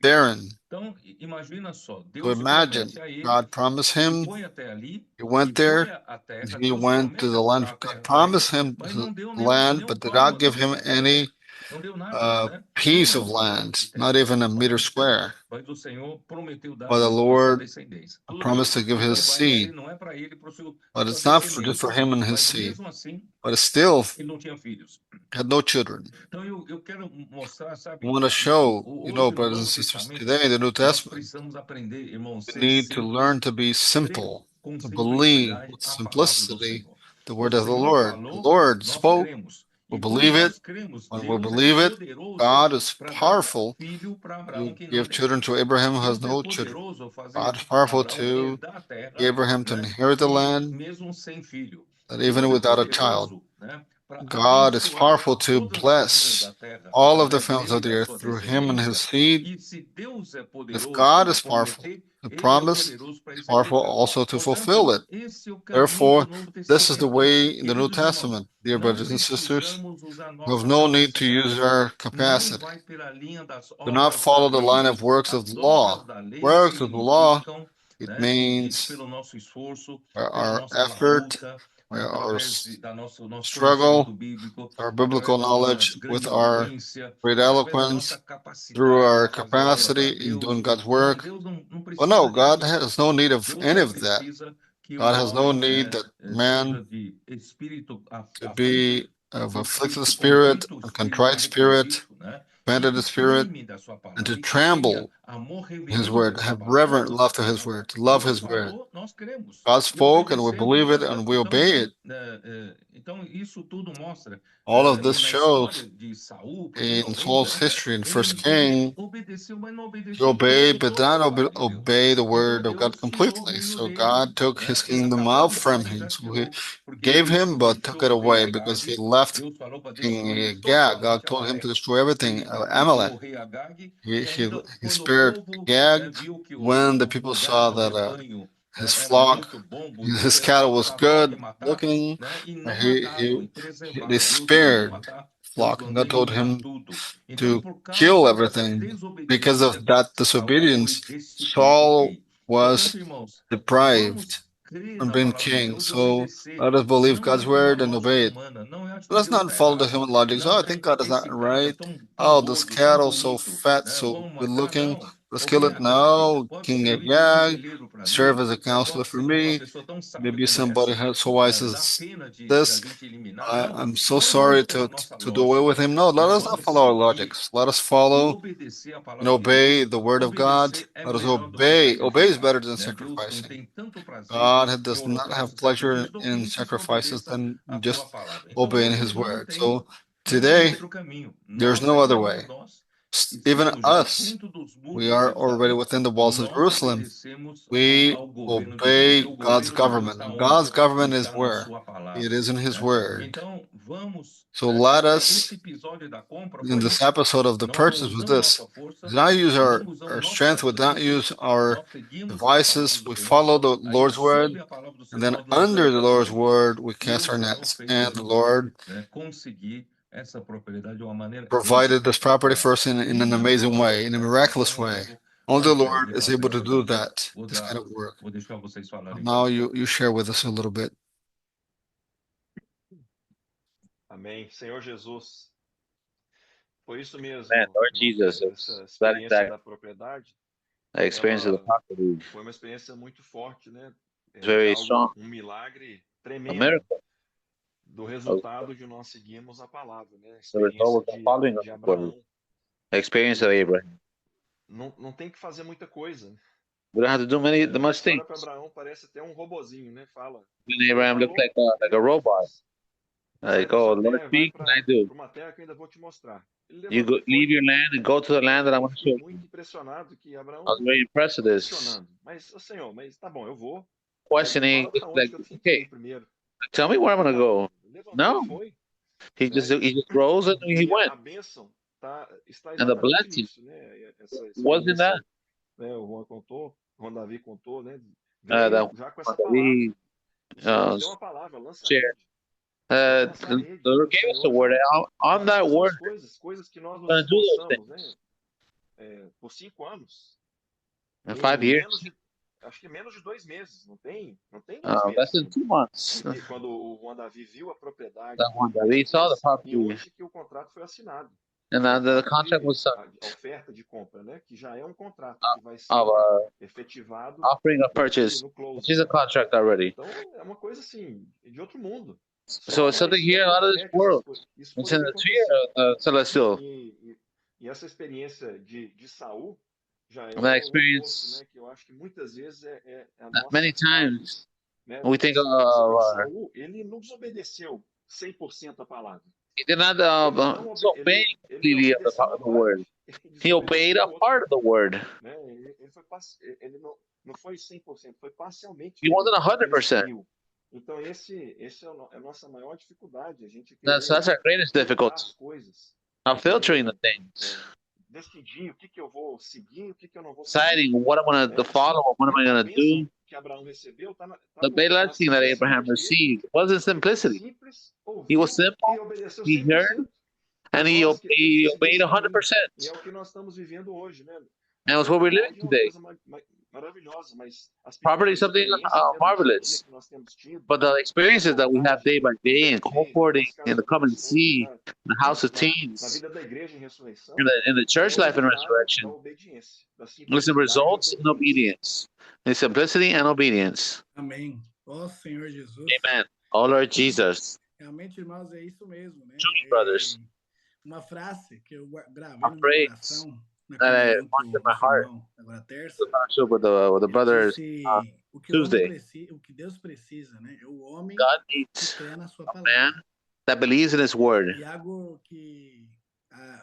barren. So imagine, God promised him. He went there. He went to the land. God promised him land, but did not give him any piece of land, not even a meter square. But the Lord promised to give his seed. But it's not just for him and his seed. But it's still had no children. I want to show, brothers and sisters, today in the New Testament, we need to learn to be simple, to believe with simplicity the word of the Lord. The Lord spoke. We believe it. When we believe it, God is powerful to give children to Abraham who has no children. God is powerful to Abraham to inherit the land, that even without a child. God is powerful to bless all of the families of the earth through him and his seed. If God is powerful to promise, is powerful also to fulfill it. Therefore, this is the way in the New Testament, dear brothers and sisters. We have no need to use our capacity. Do not follow the line of works of the law. Works of the law, it means our effort, our struggle, our biblical knowledge, with our great eloquence, through our capacity in doing God's work. Well, no, God has no need of any of that. God has no need that man to be of afflicted spirit, a contrite spirit, abandoned spirit, and to tremble his word, have reverent love to his word, to love his word. God spoke and we believe it and we obey it. All of this shows in Saul's history in First King, he obeyed but not obey the word of God completely. So God took his kingdom out from him. So he gave him but took it away because he left King Agag. God told him to destroy everything, Amalek. He spared Agag when the people saw that his flock, his cattle was good looking. They spared flock. And God told him to kill everything. Because of that disobedience, Saul was deprived from being king. So let us believe God's word and obey it. Let's not follow the human logic. Oh, I think God is not right. Oh, this cattle so fat, so good looking. Let's kill it now. King Agag, serve as a counselor for me. Maybe somebody so wise as this. I'm so sorry to do away with him. No, let us not follow our logics. Let us follow and obey the word of God. Let us obey. Obey is better than sacrificing. God does not have pleasure in sacrifices than just obeying his word. So today, there's no other way. Even us, we are already within the walls of Jerusalem. We obey God's government. And God's government is where? It is in his word. So let us, in this episode of the purchase with this, do not use our strength, we do not use our devices. We follow the Lord's word, and then under the Lord's word, we cast our nets. And the Lord provided this property for us in an amazing way, in a miraculous way. Only the Lord is able to do that, this kind of work. Now you share with us a little bit. Amém. Senhor Jesus, foi isso mesmo. Man, Lord Jesus, essa experiência da propriedade. The experience of the property. Foi uma experiência muito forte, né? Very strong. Milagre tremendo. Do resultado de nós seguirmos a palavra, né? The result of following de Abraão. The experience of Abraham. Não tem que fazer muita coisa. We don't have to do much things. Para Abraão parece até um robozinho, né? Fala. Abraham looks like a robot. Like, oh, Lord, speak, and I do. Uma terra que ainda vou te mostrar. You leave your land and go to the land that I want to show you. Muito impressionado que Abraão. I was very impressed with this. Mas, Senhor, mas tá bom, eu vou. Questioning, like, okay, tell me where I'm going to go. No, he just rose and he went. And the blessing wasn't that. O Juan contou, o Juan Davi contou, né? Já com essa palavra. Deu uma palavra, shared. The Lord gave us the word. On that word, coisas que nós nos esforçamos, né? Por 5 anos. In 5 years. Acho que menos de 2 meses, não tem less than 2 months. E quando o Juan Davi viu a propriedade, Juan Davi saw the property. E hoje que o contrato foi assinado. And the contract was signed. A oferta de compra, né? Que já é um contrato que vai ser efetivado. Offering a purchase, which is a contract already. Então é uma coisa assim de outro mundo. So it's something here out of this world. It's in the sphere celestial. E essa experiência de Saul já é that experience, né, que eu acho que muitas vezes é a nossa many times né? We think of Saul, ele não desobedeceu 100% a palavra. He did not obey completely of the word. He obeyed a part of the word. Né? Ele não foi 100%, foi parcialmente. He wasn't 100%. Então esse é a nossa maior dificuldade, a gente that's our greatest difficulty. Of filtering the things. Decidir o que eu vou seguir, o que eu não vou seguir. Deciding what I'm going to follow, what am I going to do. Que Abraão recebeu, the blessing that Abraham received was in simplicity. He was simple, he heard, and he obeyed 100%. E é o que nós estamos vivendo hoje, né? And it's what we're living today. Maravilhosa, mas property is something marvelous, but the experiences that we have day by day in comforting, in the come and see, in the house of teens, in the church life and resurrection, is the results in obedience, in simplicity and obedience. Amém. Ó Senhor Jesus. Amen. Oh Lord Jesus. Realmente, irmãos, é isso mesmo, né? Jewish brothers. Uma frase que eu gravei A no meu phrase coração na that I comunhão marked com in my os heart, irmãos, agora terça, the fellowship with the ele brothers disse o que o homem Tuesday. precisa, o que Deus precisa, né? É o homem God que needs crê na sua a palavra. man that believes in his word. E algo que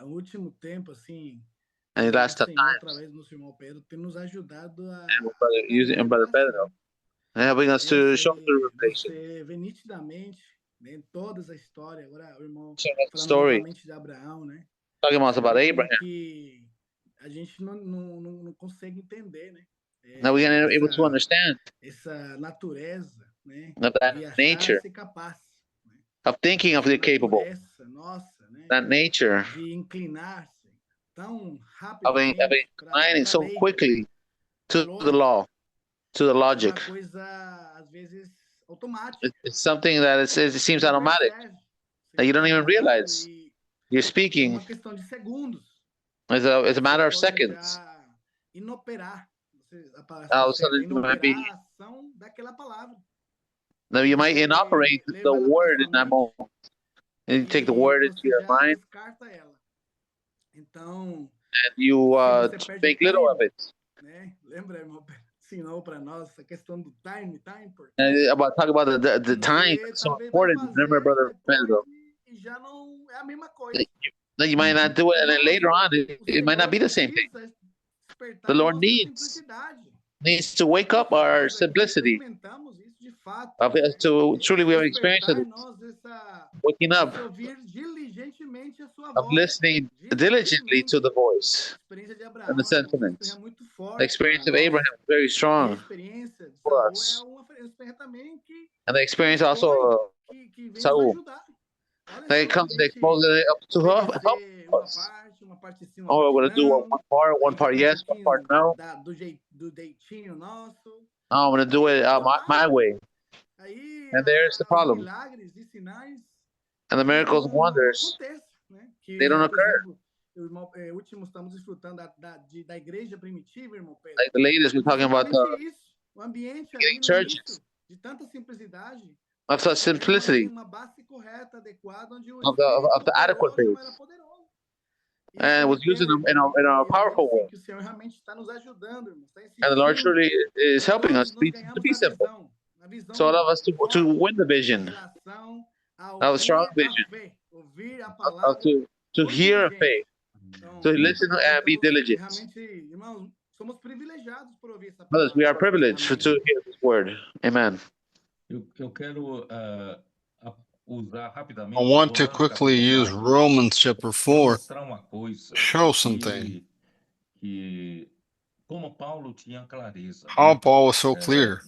no último tempo, assim, And the o last Senhor, times, através do nosso irmão Pedro, tem nos ajudado a and with brother, dar using uma and brother Pedro, revelação. and helping us to show the revelation. Você vê nitidamente, né, em toda essa história, agora o irmão Sharing the falando story, novamente de Abraão, né? talking about Como Abraham. que a gente não consegue entender, né? Now we are able to understand essa natureza, né? that De achar nature ser capaz, né? of thinking of the capable, Nossa, né? that nature De inclinar-se tão of rapidamente inclining so lei, quickly to pra the law, to the é logic. uma coisa às vezes automática. It's something that it seems Você não automatic, percebe. that you don't even Falando realize. e You're é speaking. uma questão de segundos. It's a matter of Você pode seconds. já inoperar. A palavra So certa, you might be, inoperar a ação daquela palavra. now you might Você inoperate leva the ela pra word sua in that mente moment. And you take the e word into você your já mind descarta ela. Então, and you você perde o make little of time, it. né? Lembra, irmão, ensinou para nós a questão do time, tá importante. Talk about the time. It's so Talvez vai important. Remember, fazer brother Pedro, depois e já não é a mesma coisa. that you might not do it, and then later on, it might not be the same thing. Precisa despertar The a Lord nossa needs simplicidade. to wake up our Nós aqui simplicity. experimentamos isso de fato. Of it, to truly we have Despertar em experienced nós essa waking up, esse ouvir diligentemente a sua of voz. listening diligently to the voice A experiência de and Abraão the é uma sentiments. experiência muito The forte experience para of nós. Abraham is very E a strong experiência de for Saul é us, uma experiência também que and the experience also que vem nos Saul. ajudar. Olha That it só, comes a to gente expose it up to help obedecer uma us. parte, uma parte sim, uma Oh, we're parte gonna do não. one part Aí yes, one part pouquinho no. do jeitinho nosso. Oh, I'm gonna do it my way. Aí And there's the os problem. milagres e sinais And the miracles and não wonders, acontecem, né? Que, they don't por occur. exemplo, irmão, último estamos desfrutando da igreja primitiva, irmão Pedro. Like the latest, we're talking about Isso, o ambiente ali no churches início, de tanta simplicidade. of such simplicity, Uma base correta, adequada, onde o of the adequate faith, era poderoso. and it was used in a powerful way. Que o Senhor realmente está nos ajudando, irmão. And the Lord truly is helping us to be simple. So all of us to win the vision, have a strong vision, to hear a faith, to listen and be diligent. Realmente, irmãos, somos privilegiados por ouvir essa Brothers, we are palavra. privileged to hear this word. Amen. Eu quero usar rapidamente. I want to quickly use Romans chapter 4 to show something. Como Paulo tinha clareza. How Paul was so clear.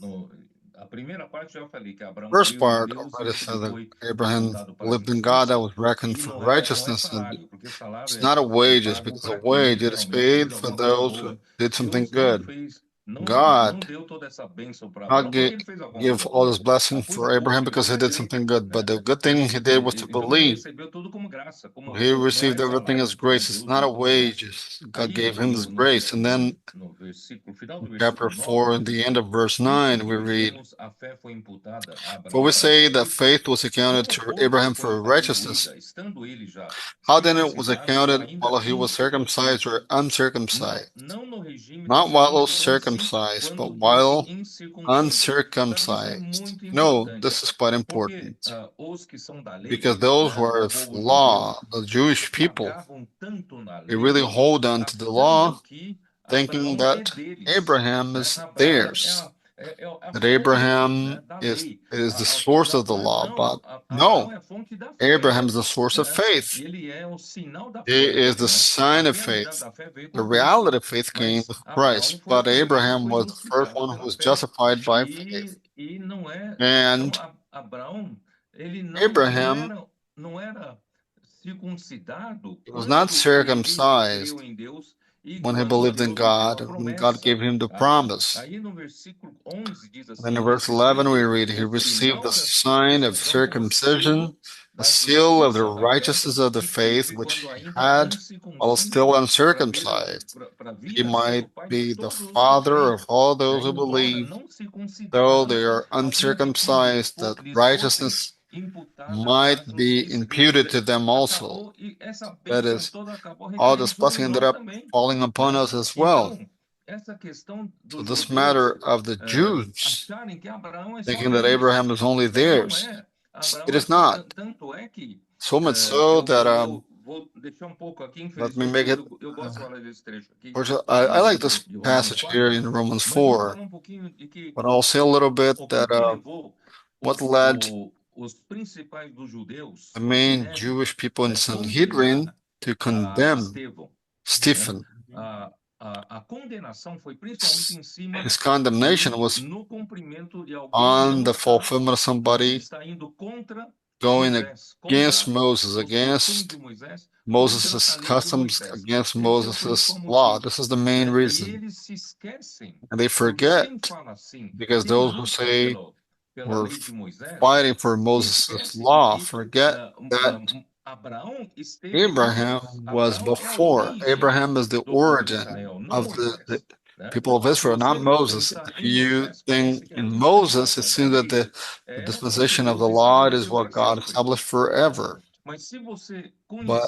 A primeira parte já falei que Abraão First creu em part Deus already e said that foi Abraham contado para lived in justiça. God, that was reckoned E for não é righteousness, and salário, porque salário it's not a wages, because a pago para wage quem it is geralmente paid fez for alguma coisa those who boa. did something Deus não good. fez, não God deu toda essa bênção para not Abraão porque ele fez alguma give coisa all boa. this blessing Foi for por Abraham because he ele did crer, something good, but né? the good thing he did was to Então ele believe. recebeu tudo como graça, como He não received é everything as salário, porque grace. It's Deus not a deu tudo, né? wages. God Aí gave him this grace. And then no versículo final do in versículo chapter 4, 9, in the end of verse visto 9, we que read, dizemos a fé foi imputada a for Abraão we para say that justiça, faith was accounted como to pois Abraham foi for righteousness. atribuída, estando ele já How then it was circuncidado ou accounted ainda while he was circumcised or uncircumcised? não no regime da Not while circuncisão, circumcised, but quando disse while incircunciso. Sabe, isso é uncircumcised. muito No, importante, this is quite porque important. os que são da lei, Because those who né, are o of povo de law, Deus, the Jewish se people, agarram tanto na they really lei, hold on to the law, achando que thinking Abraão é that deles, Abraham né? is Abraão theirs, é a that fonte, né, Abraham da is lei, the source of the law. não, But Abraão no, é a fonte da fé, Abraham is the source of né? faith. Ele é o sinal da He fé, is the né? A sign of realidade faith. da fé veio The com Cristo, reality of faith came mas with Abraão Christ, foi o but primeiro que Abraham foi was the first justificado one who pela was fé. justified by faith. E não é, And então Abraão, ele Abraham não era circuncidado was not quando ele creu circumcised em Deus e when he quando believed in Deus lhe deu God, a when God promessa, gave him the tá? promise. Aí no versículo 11 diz And then assim: in ele verse 11 we recebeu read, he o received the sinal da sign of circuncisão como circumcision, selo the da seal of the justiça da fé, righteousness of the de que faith which quando he ainda had while still incircunciso, uncircumcised, para he vir a ser o might pai de be the todos os que father creem, of all né? those who Embora believe, não though circuncidado, they are a fim de que uncircumcised, that lhes fosse righteousness might be imputed to them also. That is, all this blessing ended up falling upon us as well. So this matter of the Jews thinking that Abraham is only theirs, it is not. So much so that let me make it. I like this passage here in Romans 4, but I'll say a little bit that what led the main Jewish people in Sanhedrin to condemn Stephen. His condemnation was on the fulfillment of somebody going against Moses, against Moses' customs, against Moses' law. This is the main reason. And they forget, because those who say we're fighting for Moses' law forget that Abraham was before. Abraham is the origin of the people of Israel, not Moses. If you think in Moses, it seems that the disposition of the law is what God established forever. But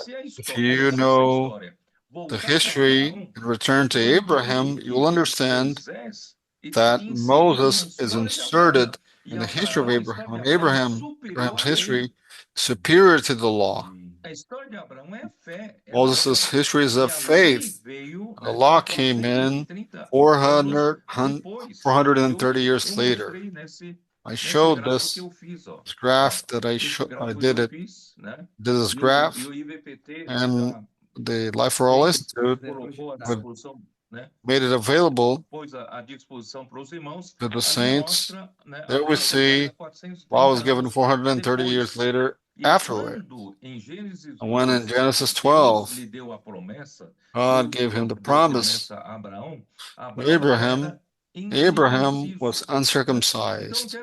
if you know the history and return to Abraham, you'll understand that Moses is inserted in the history of Abraham, and Abraham's history is superior to the law. Moses' history is of faith. The law came in 430 years later. I showed this graph that I did this graph, and the Life for All Institute made it available to the saints. There we see law was given 430 years later afterward. And when in Genesis 12, God gave him the promise to Abraham, Abraham was uncircumcised. I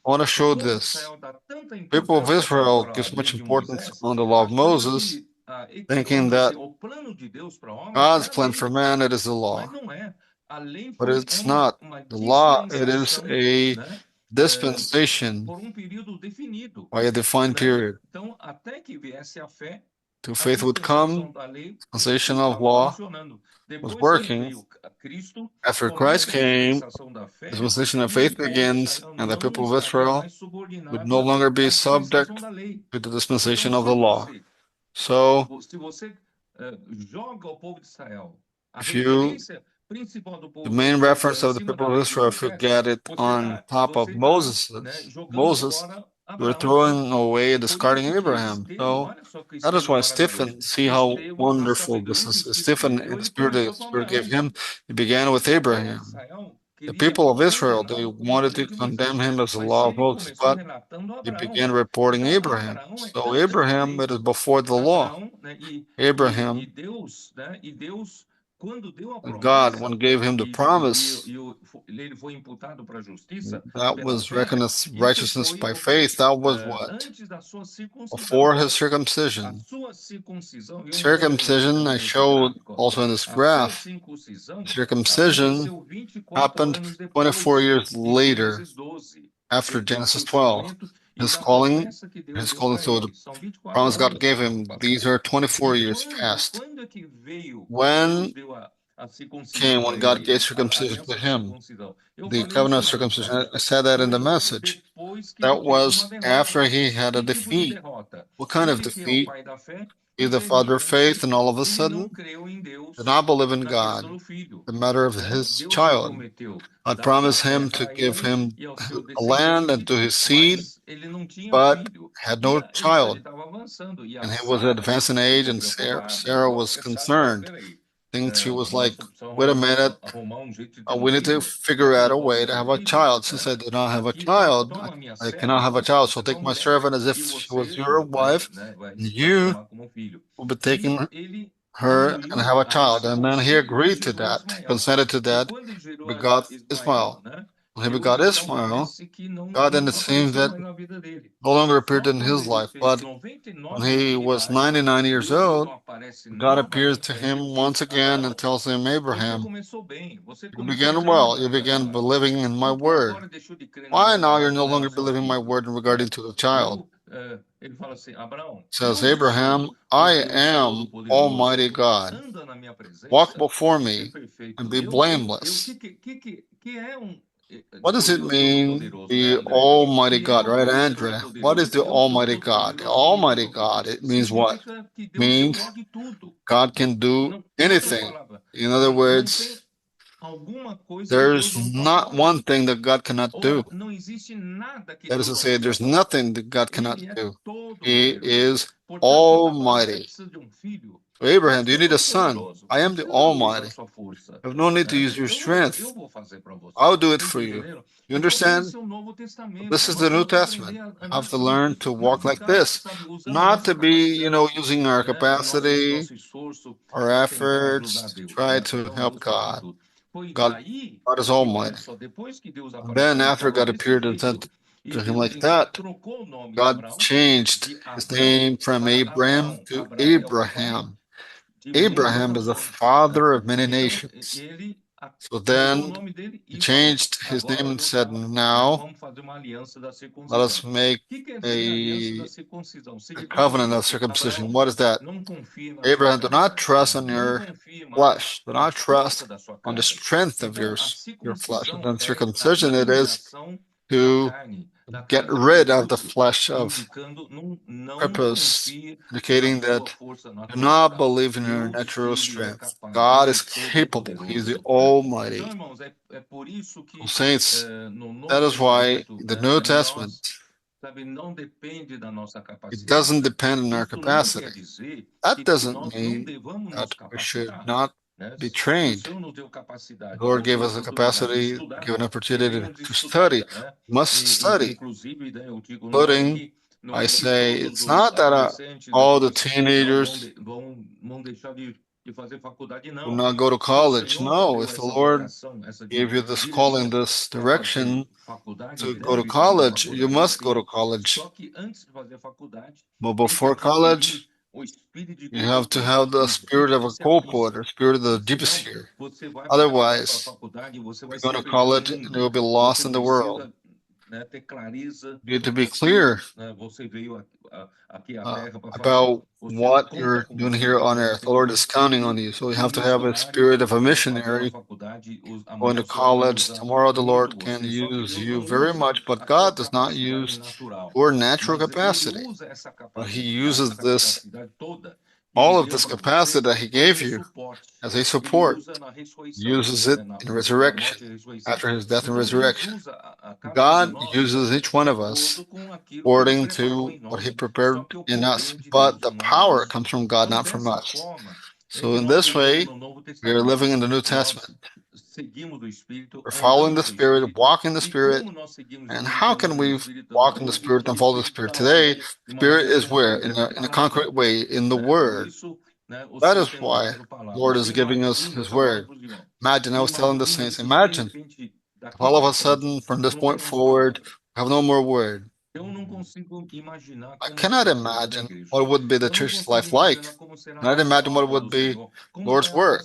want to show this. People of Israel give much importance on the law of Moses, thinking that God's plan for man, it is the law. But it's not. The law, it is a dispensation by a defined period. Till faith would come, dispensation of law was working. After Christ came, dispensation of faith begins, and the people of Israel would no longer be subject to the dispensation of the law. So, if you, the main reference of the people of Israel, if you get it on top of Moses, you're throwing away, discarding Abraham. So that is why Stephen, see how wonderful this is. Stephen, in the Spirit gave him, he began with Abraham. The people of Israel, they wanted to condemn him as the law of Moses, but he began reporting Abraham. So Abraham, it is before the law. Abraham, God, when gave him the promise, that was reckoned as righteousness by faith. That was what? Before his circumcision. Circumcision, I showed also in this graph, circumcision happened 24 years later, after Genesis 12. His calling, so the promise God gave him, these are 24 years past. When God gave circumcision to him, the covenant of circumcision, I said that in the message, that was after he had a defeat. What kind of defeat? He's the father of faith, and all of a sudden, did not believe in God, the matter of his child. I promised him to give him a land and to his seed, but had no child. And he was advanced in age, and Sarah was concerned. She was like, wait a minute, we need to figure out a way to have a child. Since I did not have a child, I cannot have a child, so take my servant as if she was your wife, and you will be taking her and have a child. And then he agreed to that, consented to that, begot Ismael. When he begot Ishmael, God then it seems that no longer appeared in his life, but when he was 99 years old, God appears to him once again and tells him, Abraham, you began well, you began believing in my word. Why now you're no longer believing my word in regarding to the child? Says Abraham, I am Almighty God. Walk before me and be blameless. What does it mean, the Almighty God, right, Andrea? What is the Almighty God? The Almighty God, it means what? It means God can do anything. In other words, there's not one thing that God cannot do. That is to say, there's nothing that God cannot do. He is Almighty. So Abraham, do you need a son? I am the Almighty. You have no need to use your strength. I'll do it for you. You understand? This is the New Testament. We have to learn to walk like this, not to be, using our capacity, our efforts to try to help God. God is Almighty. And then after God appeared and said to him like that, God changed his name from Abram to Abraham. Abraham is the father of many nations. So then he changed his name and said, now let us make a covenant of circumcision. What is that? Abraham, do not trust on your flesh. Do not trust on the strength of your flesh. And then circumcision, it is to get rid of the flesh of purpose, indicating that do not believe in your natural strength. God is capable. He is the Almighty. So saints, that is why the New Testament, it doesn't depend on our capacity. That doesn't mean that we should not be trained. The Lord gave us a capacity, gave an opportunity to study. We must study. Including, I say, it's not that all the teenagers will not go to college. No, if the Lord gave you this calling, this direction to go to college, you must go to college. But before college, you have to have the spirit of a co-porter, spirit of the deep seer. Otherwise, you're going to college and you'll be lost in the world. You need to be clear about what you're doing here on earth. The Lord is counting on you. So you have to have a spirit of a missionary. Going to college, tomorrow the Lord can use you very much, but God does not use your natural capacity. But He uses this, all of this capacity that He gave you as a support, uses it in resurrection, after His death and resurrection. God uses each one of us according to what He prepared in us, but the power comes from God, not from us. So in this way, we are living in the New Testament. We're following the Spirit, walking the Spirit. And how can we walk in the Spirit and follow the Spirit? Today, Spirit is where? In a concrete way, in the Word. That is why Lord is giving us His Word. Imagine, I was telling the saints, imagine if all of a sudden, from this point forward, we have no more Word. I cannot imagine what would be the church's life like. I cannot imagine what would be Lord's work,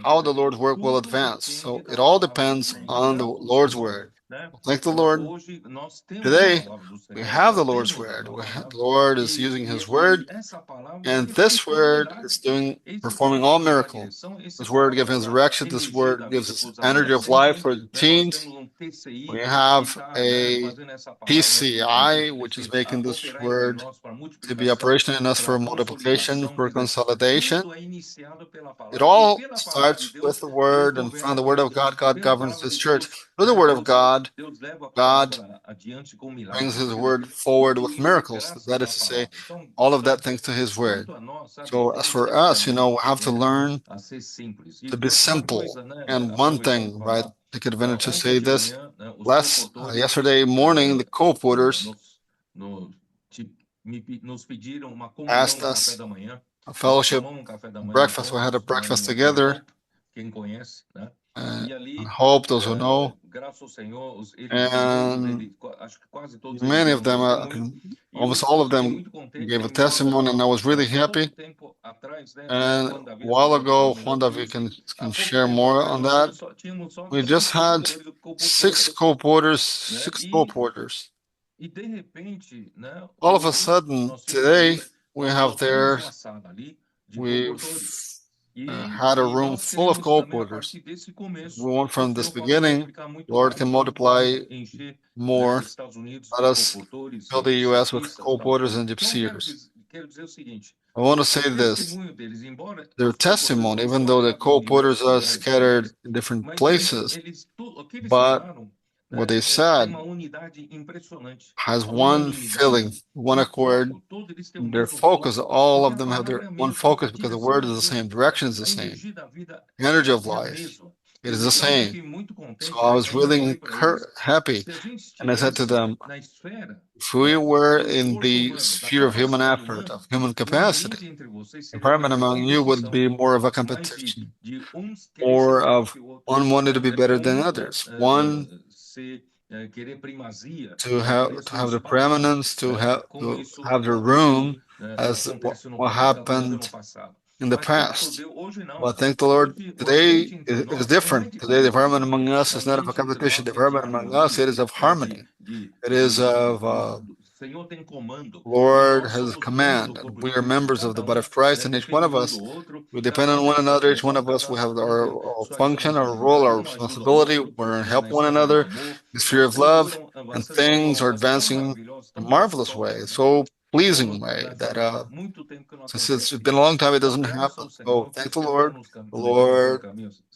how the Lord's work will advance. So it all depends on the Lord's word. Thank the Lord. Today, we have the Lord's word. The Lord is using His word, and this word is performing all miracles. This word gives us direction. This word gives us energy of life for the teens. We have a PCI, which is making this word to be operational in us for multiplication, for consolidation. It all starts with the word, and from the word of God, God governs His church. Through the word of God, God brings His word forward with miracles. That is to say, all of that thanks to His word. So as for us, we have to learn to be simple. And one thing, right, take advantage to say this. Yesterday morning, the co-porters asked us a fellowship breakfast. We had a breakfast together. and Hope, those who know. And many of them, almost all of them, gave a testimony, and I was really happy. And a while ago, Juan David can share more on that. We just had 6 co-porters. All of a sudden, today, we have we've had a room full of co-porters. We went from this beginning, Lord can multiply more. Let us fill the U.S. with co-porters and gypsiers. I want to say this. Their testimony, even though the co-porters are scattered in different places, but what they said has one feeling, one accord. Their focus, all of them have their one focus because the word is the same, direction is the same, energy of life, it is the same. So I was really happy, and I said to them, if we were in the sphere of human effort, of human capacity, environment among you would be more of a competition, more of one wanted to be better than others, one to have the preeminence, to have the room, as what happened in the past. But thank the Lord, today it is different. Today the environment among us is not of a competition. The environment among us, it is of harmony. It is of Lord has command. We are members of the body of Christ, and each one of us, we depend on one another. Each one of us, we have our function, our role, our responsibility. We're help one another. The sphere of love, and things are advancing in a marvelous way, so pleasing way that since it's been a long time, it doesn't happen. So thank the Lord. The Lord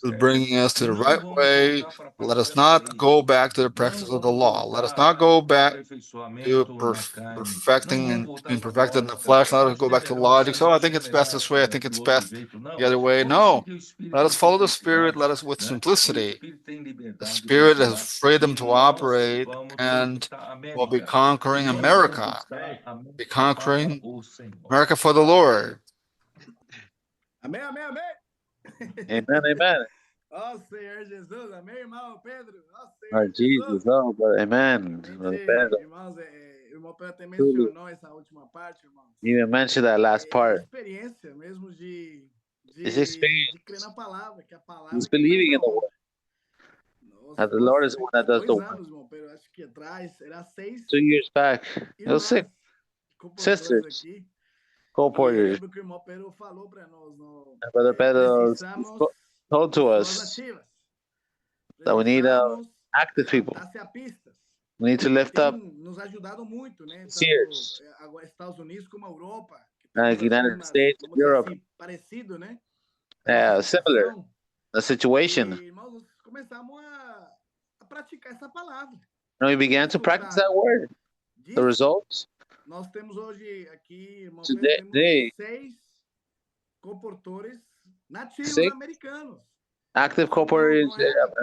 is bringing us to the right way. Let us not go back to the practice of the law. Let us not go back to perfecting and being perfected in the flesh. Let us go back to logic. So I think it's best this way. I think it's best the other way. No, let us follow the Spirit. Let us with simplicity. The Spirit has freedom to operate, and we'll be conquering America. Be conquering America for the Lord. Amém, amém, amém. Amen, amen. Ó Senhor Jesus, amém, irmão Pedro. Ó Senhor Jesus, oh, amen. Irmãos, o irmão Pedro até mencionou essa última parte, irmãos. You mentioned that last part. Experiência mesmo de crer na palavra, que a palavra is believing in the word. That the Lord is the one that does the work. Irmão Pedro, acho que atrás era 6. 2 years back, it was 6 sisters. Co-porters. Brother Pedro told to us that we need active people. We need to lift up seers. United States, Europe. Similar. The situation. And we began to practice that word. The results. Nós temos hoje aqui, irmão, today, 6 comportores nativos americanos. Active co-porters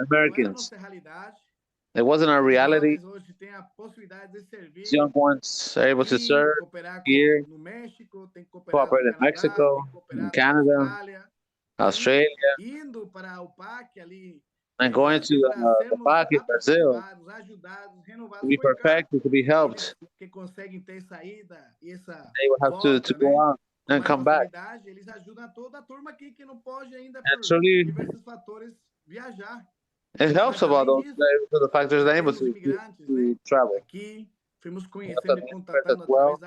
Americans. It wasn't our reality. Young ones are able to serve here, cooperate in Mexico, in Canada, Australia, and going to the PAC in Brazil to be perfected, to be helped. They will have to go out and come back. And truly, it helps about those the factors that are able to travel. As well.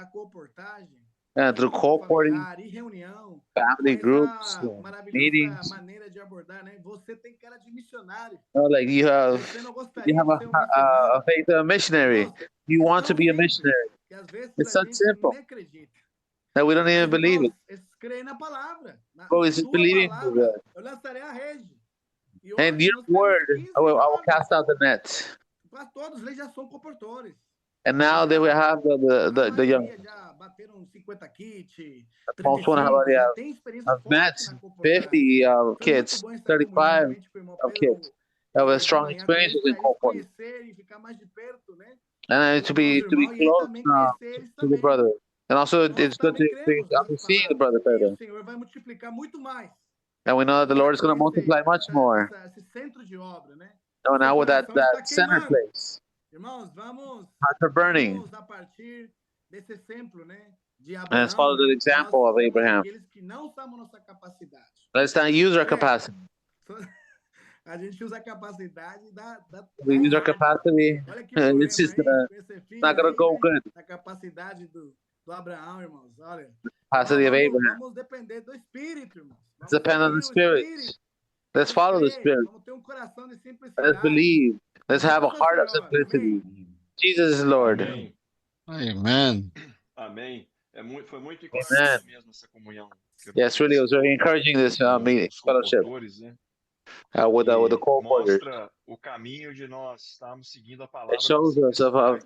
And through co-porting, family groups, meetings. Like you have a faith of a missionary. You want to be a missionary. It's so simple that we don't even believe it. Oh, it's just believing in the word. And your word, I will cast out the net. And now they will have the young. Most one have met 50 kids, 35 of kids that have strong experiences in co-porting. And to be close to the brother. And also it's good to see the brother Pedro. And we know that the Lord is going to multiply much more. Esse centro de obra, né? So now with that center place, irmãos, hearts are burning. vamos a partir desse exemplo, né? De And let's follow the example of Abraham. Aqueles que não usamos nossa capacidade. Let's not use our capacity. A gente usa a capacidade da we use our capacity. It's just not going to go good. A capacidade do Abraão, irmãos. Olha. Capacity of Abraham. Vamos depender do Espírito, irmãos. Let's depend on the Spirit. Let's follow the Spirit. Vamos ter coração de simplicidade. Let's believe. Let's have a heart of simplicity. Jesus is Lord. Amém. Amen. Amém. Foi muito encorajante mesmo essa comunhão. Yes, really, it was very encouraging this meeting, fellowship. With the co-workers. Mostra o caminho de nós estarmos seguindo a palavra. It shows us of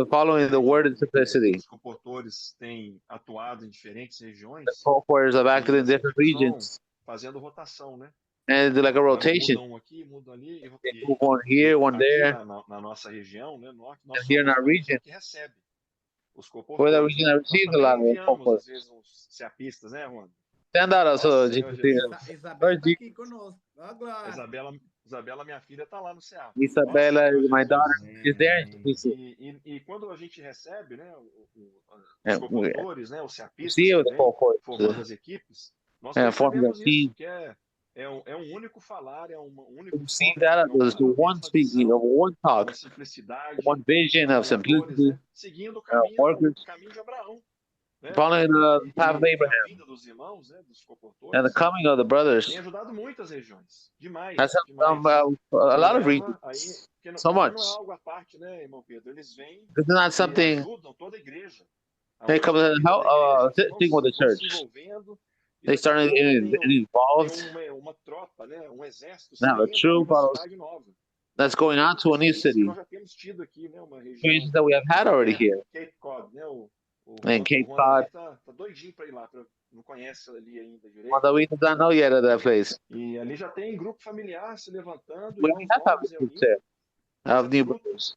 following the word in simplicity. Os comportores têm atuado em diferentes regiões. The co-workers have acted in different regions. Fazendo rotação, né? And do like a rotation. Mudam aqui, mudam ali. They move one here, one there. Na nossa região, né? Nós and here in our region. Que recebe os comportores. For the region that receives a lot of co-workers. Às vezes uns seapistas, né, Juan? Stand out also. Isabela, minha filha, está lá no CEA. Isabella, my daughter, is there. E quando a gente recebe, né, os compositores, né, os CEAPistas, formando as equipes, nós percebemos isso, que é um único falar, é um único one speaking, one talk, one vision of simplicity, né, seguindo o caminho de Abraão. Following the path of Abraham and the coming of the brothers has helped a lot of regions. So much. It's not something they come and help thing with the church. They started involved. Now a troop that's going on to a new city. Experiences that we have had already here. And Cape Cod. Although we do not know yet of that place. E ali já tem grupo familiar se levantando. We have groups there of new brothers.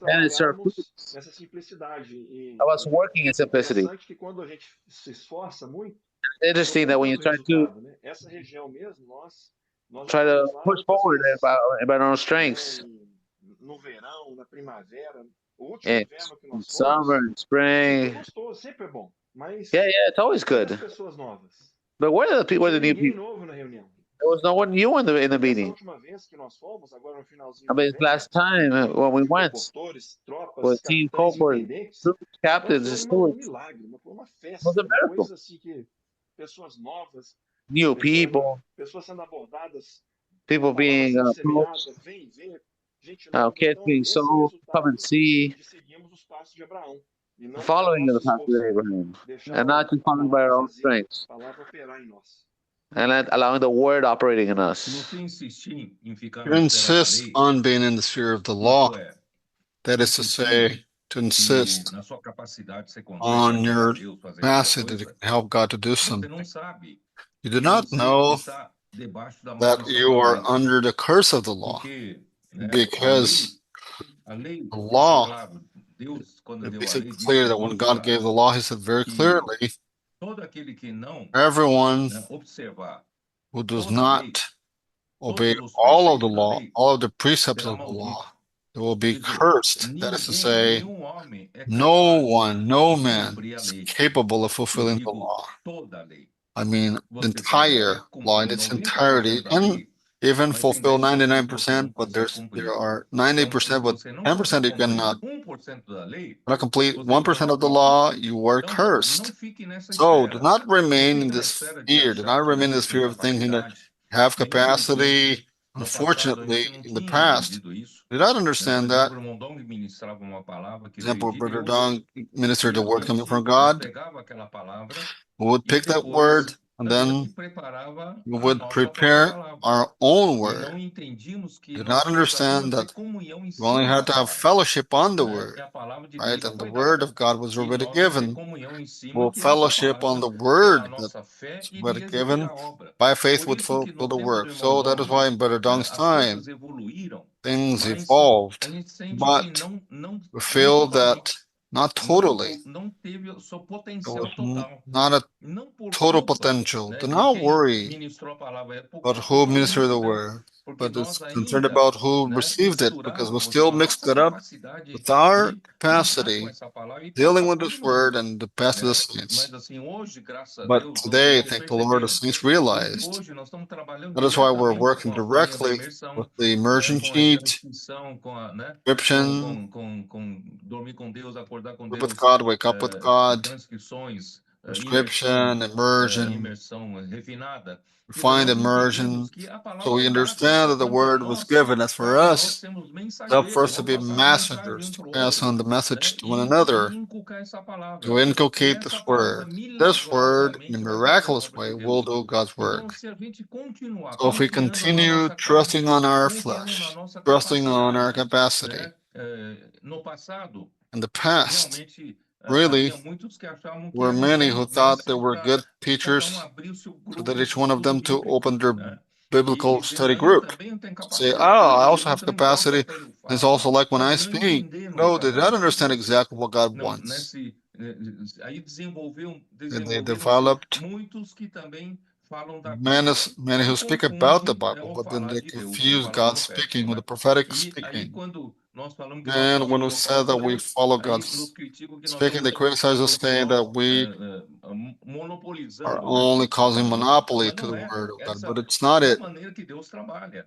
And it's our nessa simplicidade. I was working in simplicity. Que quando a gente se esforça muito, it's interesting that when you try to essa região mesmo, nós try to push forward about our own strengths. No verão, na primavera. Yeah, summer and spring. Yeah, it's always good. But where are the new people? There was no one new in the meeting. I mean, last time when we went with team co-workers, captains, and stewards, it was a miracle. New people, people being approached. Kids being sold, come and see, following the path of Abraham, and not just following by our own strengths, and not allowing the word operating in us. You insist on being in the sphere of the law. That is to say, to insist on your capacity to help God to do something. You do not know that you are under the curse of the law. Because the law, it makes it clear that when God gave the law, he said very clearly, everyone who does not obey all of the law, all of the precepts of the law, they will be cursed. That is to say, no one, no man is capable of fulfilling the law. I mean, the entire law in its entirety, and even fulfill 99%, but there are 90%, but 10% you cannot complete 1% of the law, you are cursed. So do not remain in this fear. Do not remain in this fear of thinking that you have capacity. Unfortunately, in the past, did not understand that. For example, Brother Dong ministered the word coming from God. We would pick that word, and then we would prepare our own word. Did not understand that we only had to have fellowship on the word, right? And the word of God was already given. We'll fellowship on the word that's already given. By faith would fulfill the work. So that is why in Brother Dong's time, things evolved. But we feel that not totally. It was not a total potential. Do not worry about who ministered the word, but it's concerned about who received it, because we still mixed it up with our capacity dealing with this word and the past of the saints. But today, thank the Lord, the saints realized. That is why we're working directly with the immersion sheet, description, sleep with God, wake up with God, prescription, immersion, refined immersion. So we understand that the word was given as for us, not for us to be messengers, to pass on the message to one another, to inculcate this word. This word, in a miraculous way, will do God's work. So if we continue trusting on our flesh, trusting on our capacity, in the past, really, were many who thought they were good teachers, so that each one of them to open their biblical study group. Say, I also have capacity. It's also like when I speak. No, they don't understand exactly what God wants. They developed many who speak about the Bible, but then they confuse God's speaking with the prophetic speaking. And when we say that we follow God's speaking, they criticize us, saying that we are only causing monopoly to the word of God, but it's not it.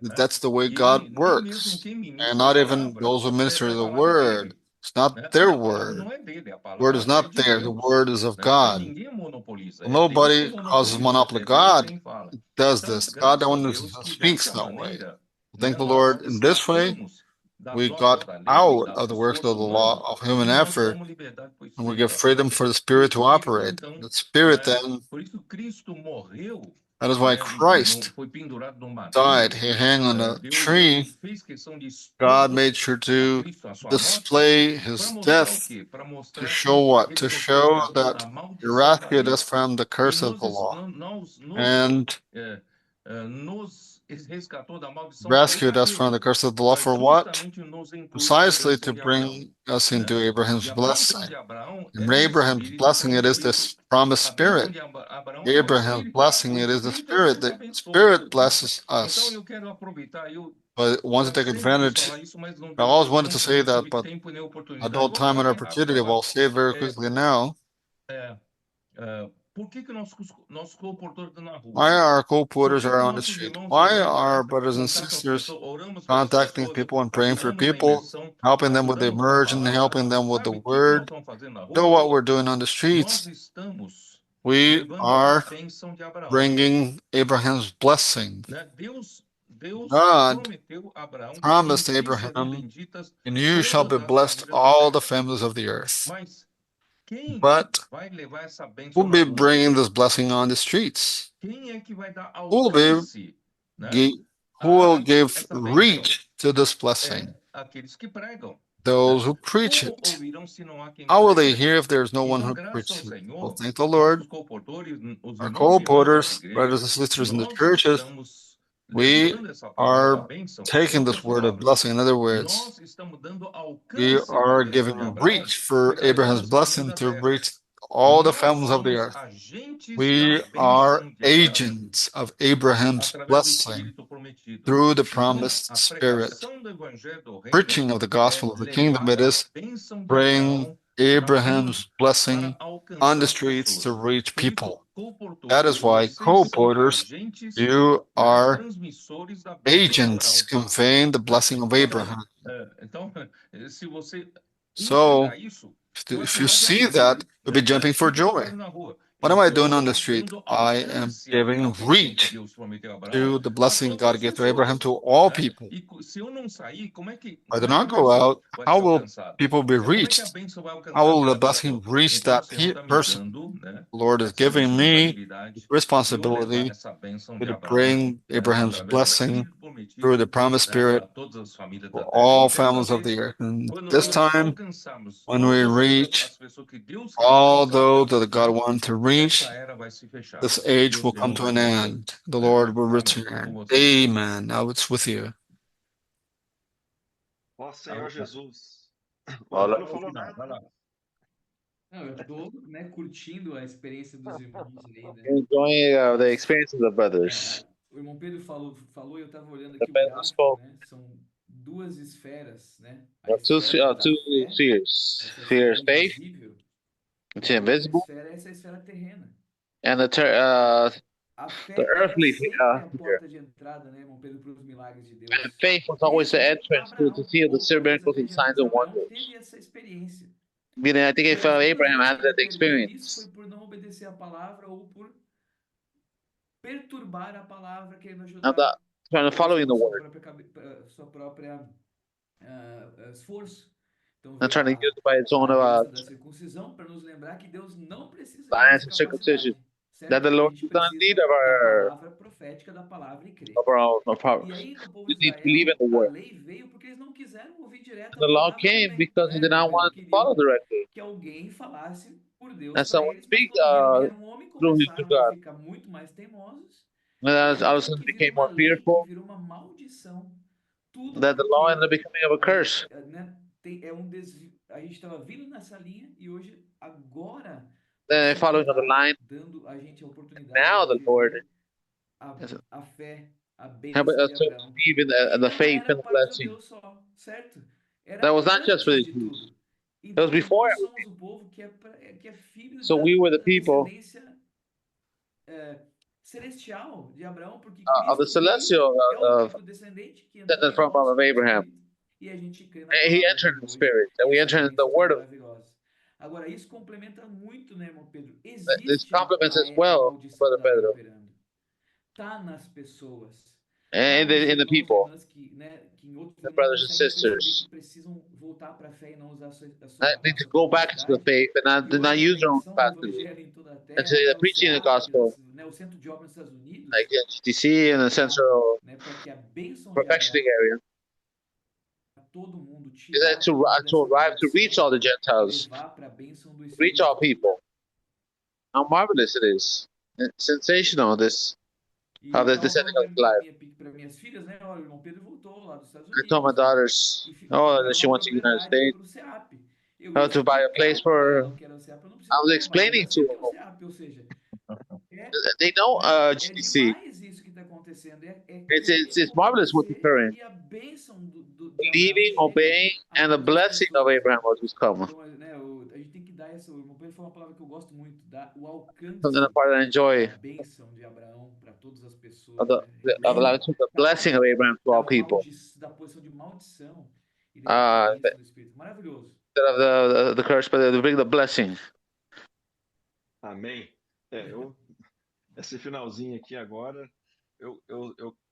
That's the way God works. And not even those who minister the word. It's not their word. Word is not there. The word is of God. Nobody causes monopoly. God does this. God the one who speaks that way. Thank the Lord. In this way, we got out of the works of the law of human effort, and we give freedom for the Spirit to operate. The Spirit then, that is why Christ died. He hung on a tree. God made sure to display his death to show what? To show that he rescued us from the curse of the law and rescued us from the curse of the law for what? Precisely to bring us into Abraham's blessing. And Abraham's blessing, it is this promised Spirit. Abraham's blessing, it is the Spirit. The Spirit blesses us. But I want to take advantage. I always wanted to say that, but I don't have time and opportunity. I'll say it very quickly now. Why our co-porters are on the street? Why are brothers and sisters contacting people and praying for people, helping them with the immersion, helping them with the word? Do what we're doing on the streets. We are bringing Abraham's blessing. God promised Abraham, "In you shall be blessed all the families of the earth." But who will be bringing this blessing on the streets? Who will give reach to this blessing? Those who preach it. How will they hear if there's no one who preaches it? Well, thank the Lord. Our co-porters, brothers and sisters in the churches, we are taking this word of blessing. In other words, we are giving reach for Abraham's blessing to reach all the families of the earth. We are agents of Abraham's blessing through the promised Spirit. Preaching of the gospel of the kingdom, it is bring Abraham's blessing on the streets to reach people. That is why co-porters, you are agents conveying the blessing of Abraham. So, if you see that, you'll be jumping for joy. What am I doing on the street? I am giving reach to the blessing God gave to Abraham to all people. I do not go out. How will people be reached? How will the blessing reach that person? The Lord is giving me the responsibility to bring Abraham's blessing through the promised Spirit for all families of the earth. And this time, when we reach all those that God wants to reach, this age will come to an end. The Lord will return. Amen. Now it's with you. Ó Senhor Jesus. Olha, Não falou nada. Não, eu tô, né, curtindo a experiência dos irmãos aí, né? Enjoying the Mas experiences of brothers. o irmão Pedro falou, e eu estava olhando The aqui o Pedro gráfico, spoke. né? São duas esferas, né? A Two, esfera da two fé, spheres. essa esfera Spheres, faith, invisível, e it's a outra invisible, esfera é essa esfera terrena. and A the fé era earthly sempre a sphere. porta de entrada, né, irmão Pedro, para os milagres de And Deus. faith was always the Desde entrance to Abraão, see ou the talvez miracles até and signs Jesus. and Abraão wonders. teve essa experiência. Meaning, I think E if as duas Abraham vezes had que ele that perdeu isso foi experience, por não obedecer a palavra ou por perturbar a palavra, querendo I'm not ajudar trying to Deus follow in com the word, sua própria esforço. Então not veio trying to use it by its a own aliança da circuncisão para nos lembrar que Deus não precisa de science nossa and circumcision. capacidade, That certo? the Que a Lord gente does not need precisa da palavra profética, da palavra e crer. of our E aí, no povo we de need to believe in Israel, the a word. lei veio porque eles não quiseram ouvir direto The a law palavra came também, because não they é, did irmão not Pedro? want to follow Queriam directly. que alguém falasse por Deus And para someone eles, mas speak quando viram que era um homem, through him to começaram a God. ficar muito mais teimosos. And E as aí all of a tudo sudden que vira became uma more lei, que fearful, vira uma maldição, tudo that the law porque ended up becoming of a curse. né, é um desvio. A gente estava vindo nessa linha e hoje, agora, o Then Senhor following on the está line, dando a gente a oportunidade now de the Lord viver is a fé, a helping bênção us de to Abraão, believe in que the não faith era and the para os blessing. judeus só, certo? That Era was not just for antes the de Jews. tudo. It was Então, before nós somos everything. o povo que é filho So we were the da people descendência celestial de Abraão, porque of the Cristo veio, celestial é o of único descendente que entrou descended em from nós of pelo Abraham. Espírito, e a gente crê na And he palavra entered dele in the hoje, spirit, e and we essas entered in the bênçãos tão word of maravilhosas. Agora, isso complementa muito, né, irmão Pedro? this Existe compliments as a well, maldição Brother da lei Pedro, operando. Tá nas pessoas, tá and nos in the irmãos e people, irmãs que, né, que em outros the momentos brothers and conseguem perceber que sisters. precisam voltar para a fé e não usar That need a to sua go back into the capacidade. faith and E not, hoje not a use their own pregação do capacity. evangelho em toda a And terra, today, né, the o preaching of the SEAP, gospel, né, o centro de obras nos Estados like Unidos, GTC and é the para, central né, para que a bênção de perfectioning Abraão, area, todo mundo, is that tirar todo mundo to dessa arrive to reach maldição all the e Gentiles, levar para a bênção do reach all Espírito. people. How marvelous it is. It's sensational, this, E how eu the estava descending falando of life. para minhas filhas, né? Olha, o irmão Pedro voltou lá dos Estados I told my Unidos, né? daughters, E oh, that compraram she uma went to the United propriedade States, para o SEAP. Eu ia how to buy a place explicar para ela for, o que era o SEAP, eu não I preciso was provar, ela já explaining sabe o to que é o them. SEAP, ou seja, é, They know né? É GTC. demais isso que está acontecendo, é It's, crer, it's marvelous what's obedecer occurring. e a bênção de Abraão Believing, chega obeying, a and the todas as blessing of pessoas, né? Abraham was come. Então, né, a gente tem que dar essa. O irmão Pedro foi uma palavra que eu gosto muito, o Something a alcance part I da enjoy bênção de Abraão para todas as of pessoas, né? Lembra the blessing of Abraham to all people. da posição de maldição e levar para a bênção do Espírito. Maravilhoso. Instead of the curse, but they bring the blessing. Amém. Esse finalzinho aqui agora, eu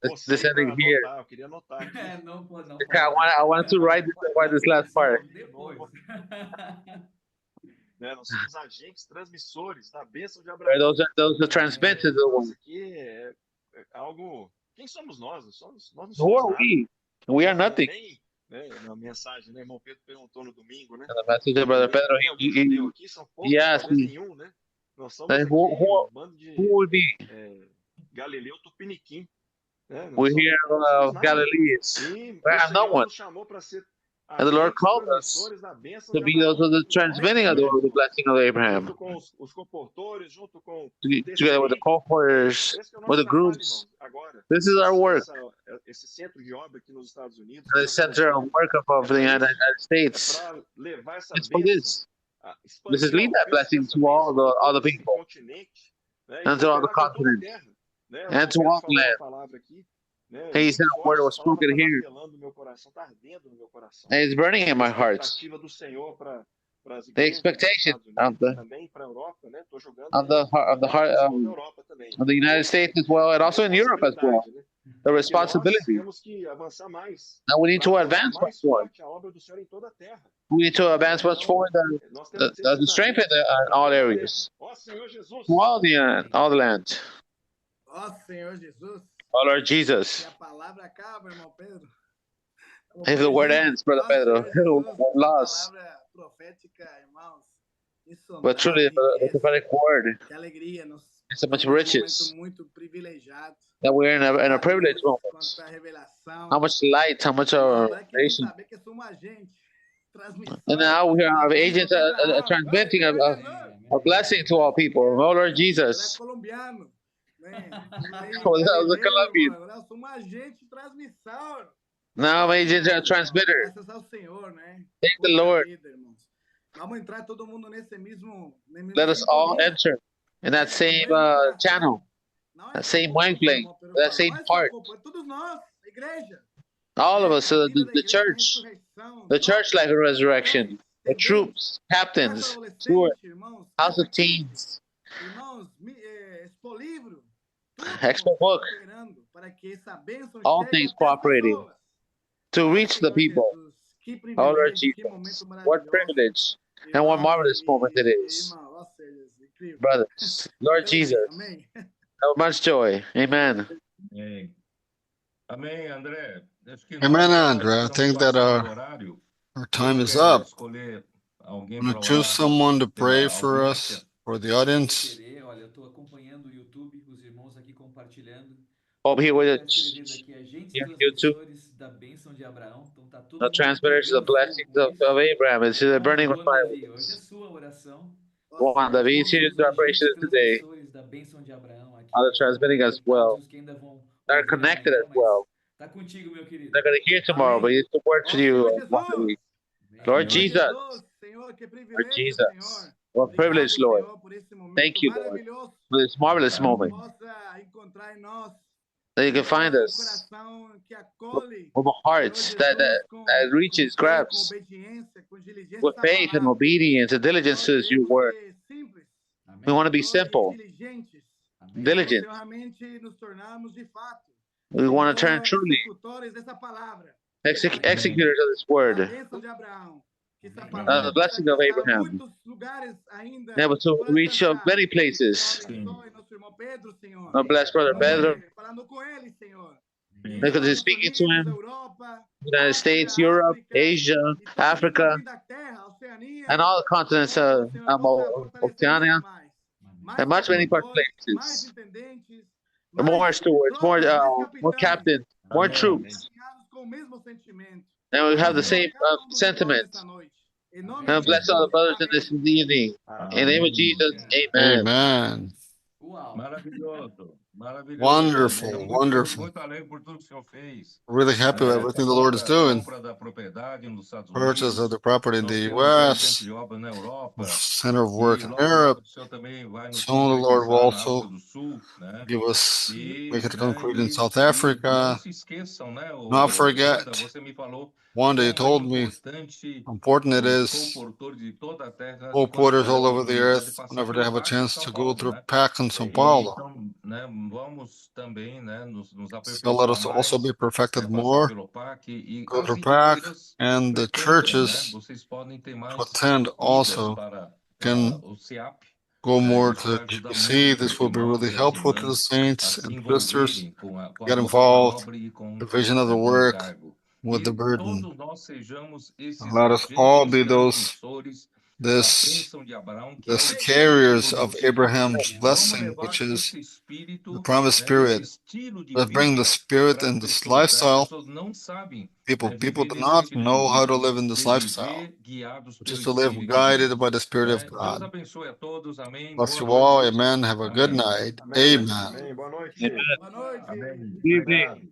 This ending here. anotar, eu queria anotar aqui. Não pode. I want to write this last part. Depois. Né, nós somos agentes transmissores da bênção de Abraão. Those are transmitters. Isso aqui é algo. Quem somos nós? Nós não somos Who are nada. we? We are nothing. Nem, né, na mensagem, né, irmão Pedro perguntou no domingo, né? And the message of Brother Pedro, Aqui são poucos, yes, talvez nenhum, né? Nós somos aqui who bando de would be? Galileu Tupiniquim. Né? We're here Galileans. E We o have no Senhor one. nos chamou para ser And the Lord agentes called us transmissores da bênção to de be Abraão. those the transmitting of the blessing of Abraham. Junto com os comportores, junto com Together with the co-workers, esse que é o nosso with the trabalho, groups. irmãos. Agora, This is our work. esse centro de obra aqui nos Estados Unidos, The center of work of the United States. para levar essa It's for bênção, this. This is lead that blessing to all the people and to all the continents and to all the land. He said a word was spoken here. And it's burning in my heart. The expectation of the heart of the United States as well, and also in Europe as well. The responsibility. Now we need to advance much forward. We need to advance much forward and strengthen in all areas. To all the land. Ó Senhor Jesus. Oh Lord Jesus. Que a palavra acaba, irmão Pedro. If the word ends, Brother Pedro, we're lost. But truly, the prophetic word is so much riches that we're in a privileged moment. How much light, how much revelation. And now we have agents transmitting a blessing to all people. Oh, Lord Jesus. Now I'm agent transmitter. Thank the Lord. Let us all enter in that same channel, that same wavelength, that same part. All of us, the church like a resurrection, the troops, captains, stewards, house of teens, expo book, all things cooperating to reach the people. Oh Lord Jesus, what privilege and what marvelous moment it is. Brothers, Lord Jesus, how much joy. Amen. Amen, André. I think that our time is up. I'm going to choose someone to pray for us, for the audience. Hope he will YouTube. The transmitters, the blessings of Abraham. It's the burning revival. Juan David, see the operation today. Are transmitting as well. They're connected as well. They're going to hear tomorrow, but it's the word to you, Juan David. Lord Jesus. Lord Jesus. What privilege, Lord. Thank you, Lord, for this marvelous moment. That you can find us with hearts that reaches, grabs, with faith and obedience and diligence to your word. We want to be simple, diligent. We want to turn truly executors of this word. The blessing of Abraham. Able to reach many places. Oh, bless Brother Pedro. Because he's speaking to him. United States, Europe, Asia, Africa, and all the continents of Oceania, and many places. More stewards, more captains, more troops. And we have the same sentiment. And bless all the brothers in this evening. In the name of Jesus, amen. Amen. Wonderful, wonderful. Really happy with everything the Lord is doing. Purchase of the property in the U.S., center of work in Europe. Soon the Lord will also give us, make it concrete in South Africa. Not forget, one day you told me how important it is for porters all over the earth whenever they have a chance to go through PAC in São Paulo. So let us also be perfected more, go through PAC, and the churches to attend also can go more to GBC. This will be really helpful to the saints and sisters. Get involved, the vision of the work with the burden. Let us all be this carriers of Abraham's blessing, which is the promised spirit. Let's bring the spirit in this lifestyle. People do not know how to live in this lifestyle, which is to live guided by the Spirit of God. Bless you all. Amen. Have a good night. Amen. Boa noite. Amen. Good evening.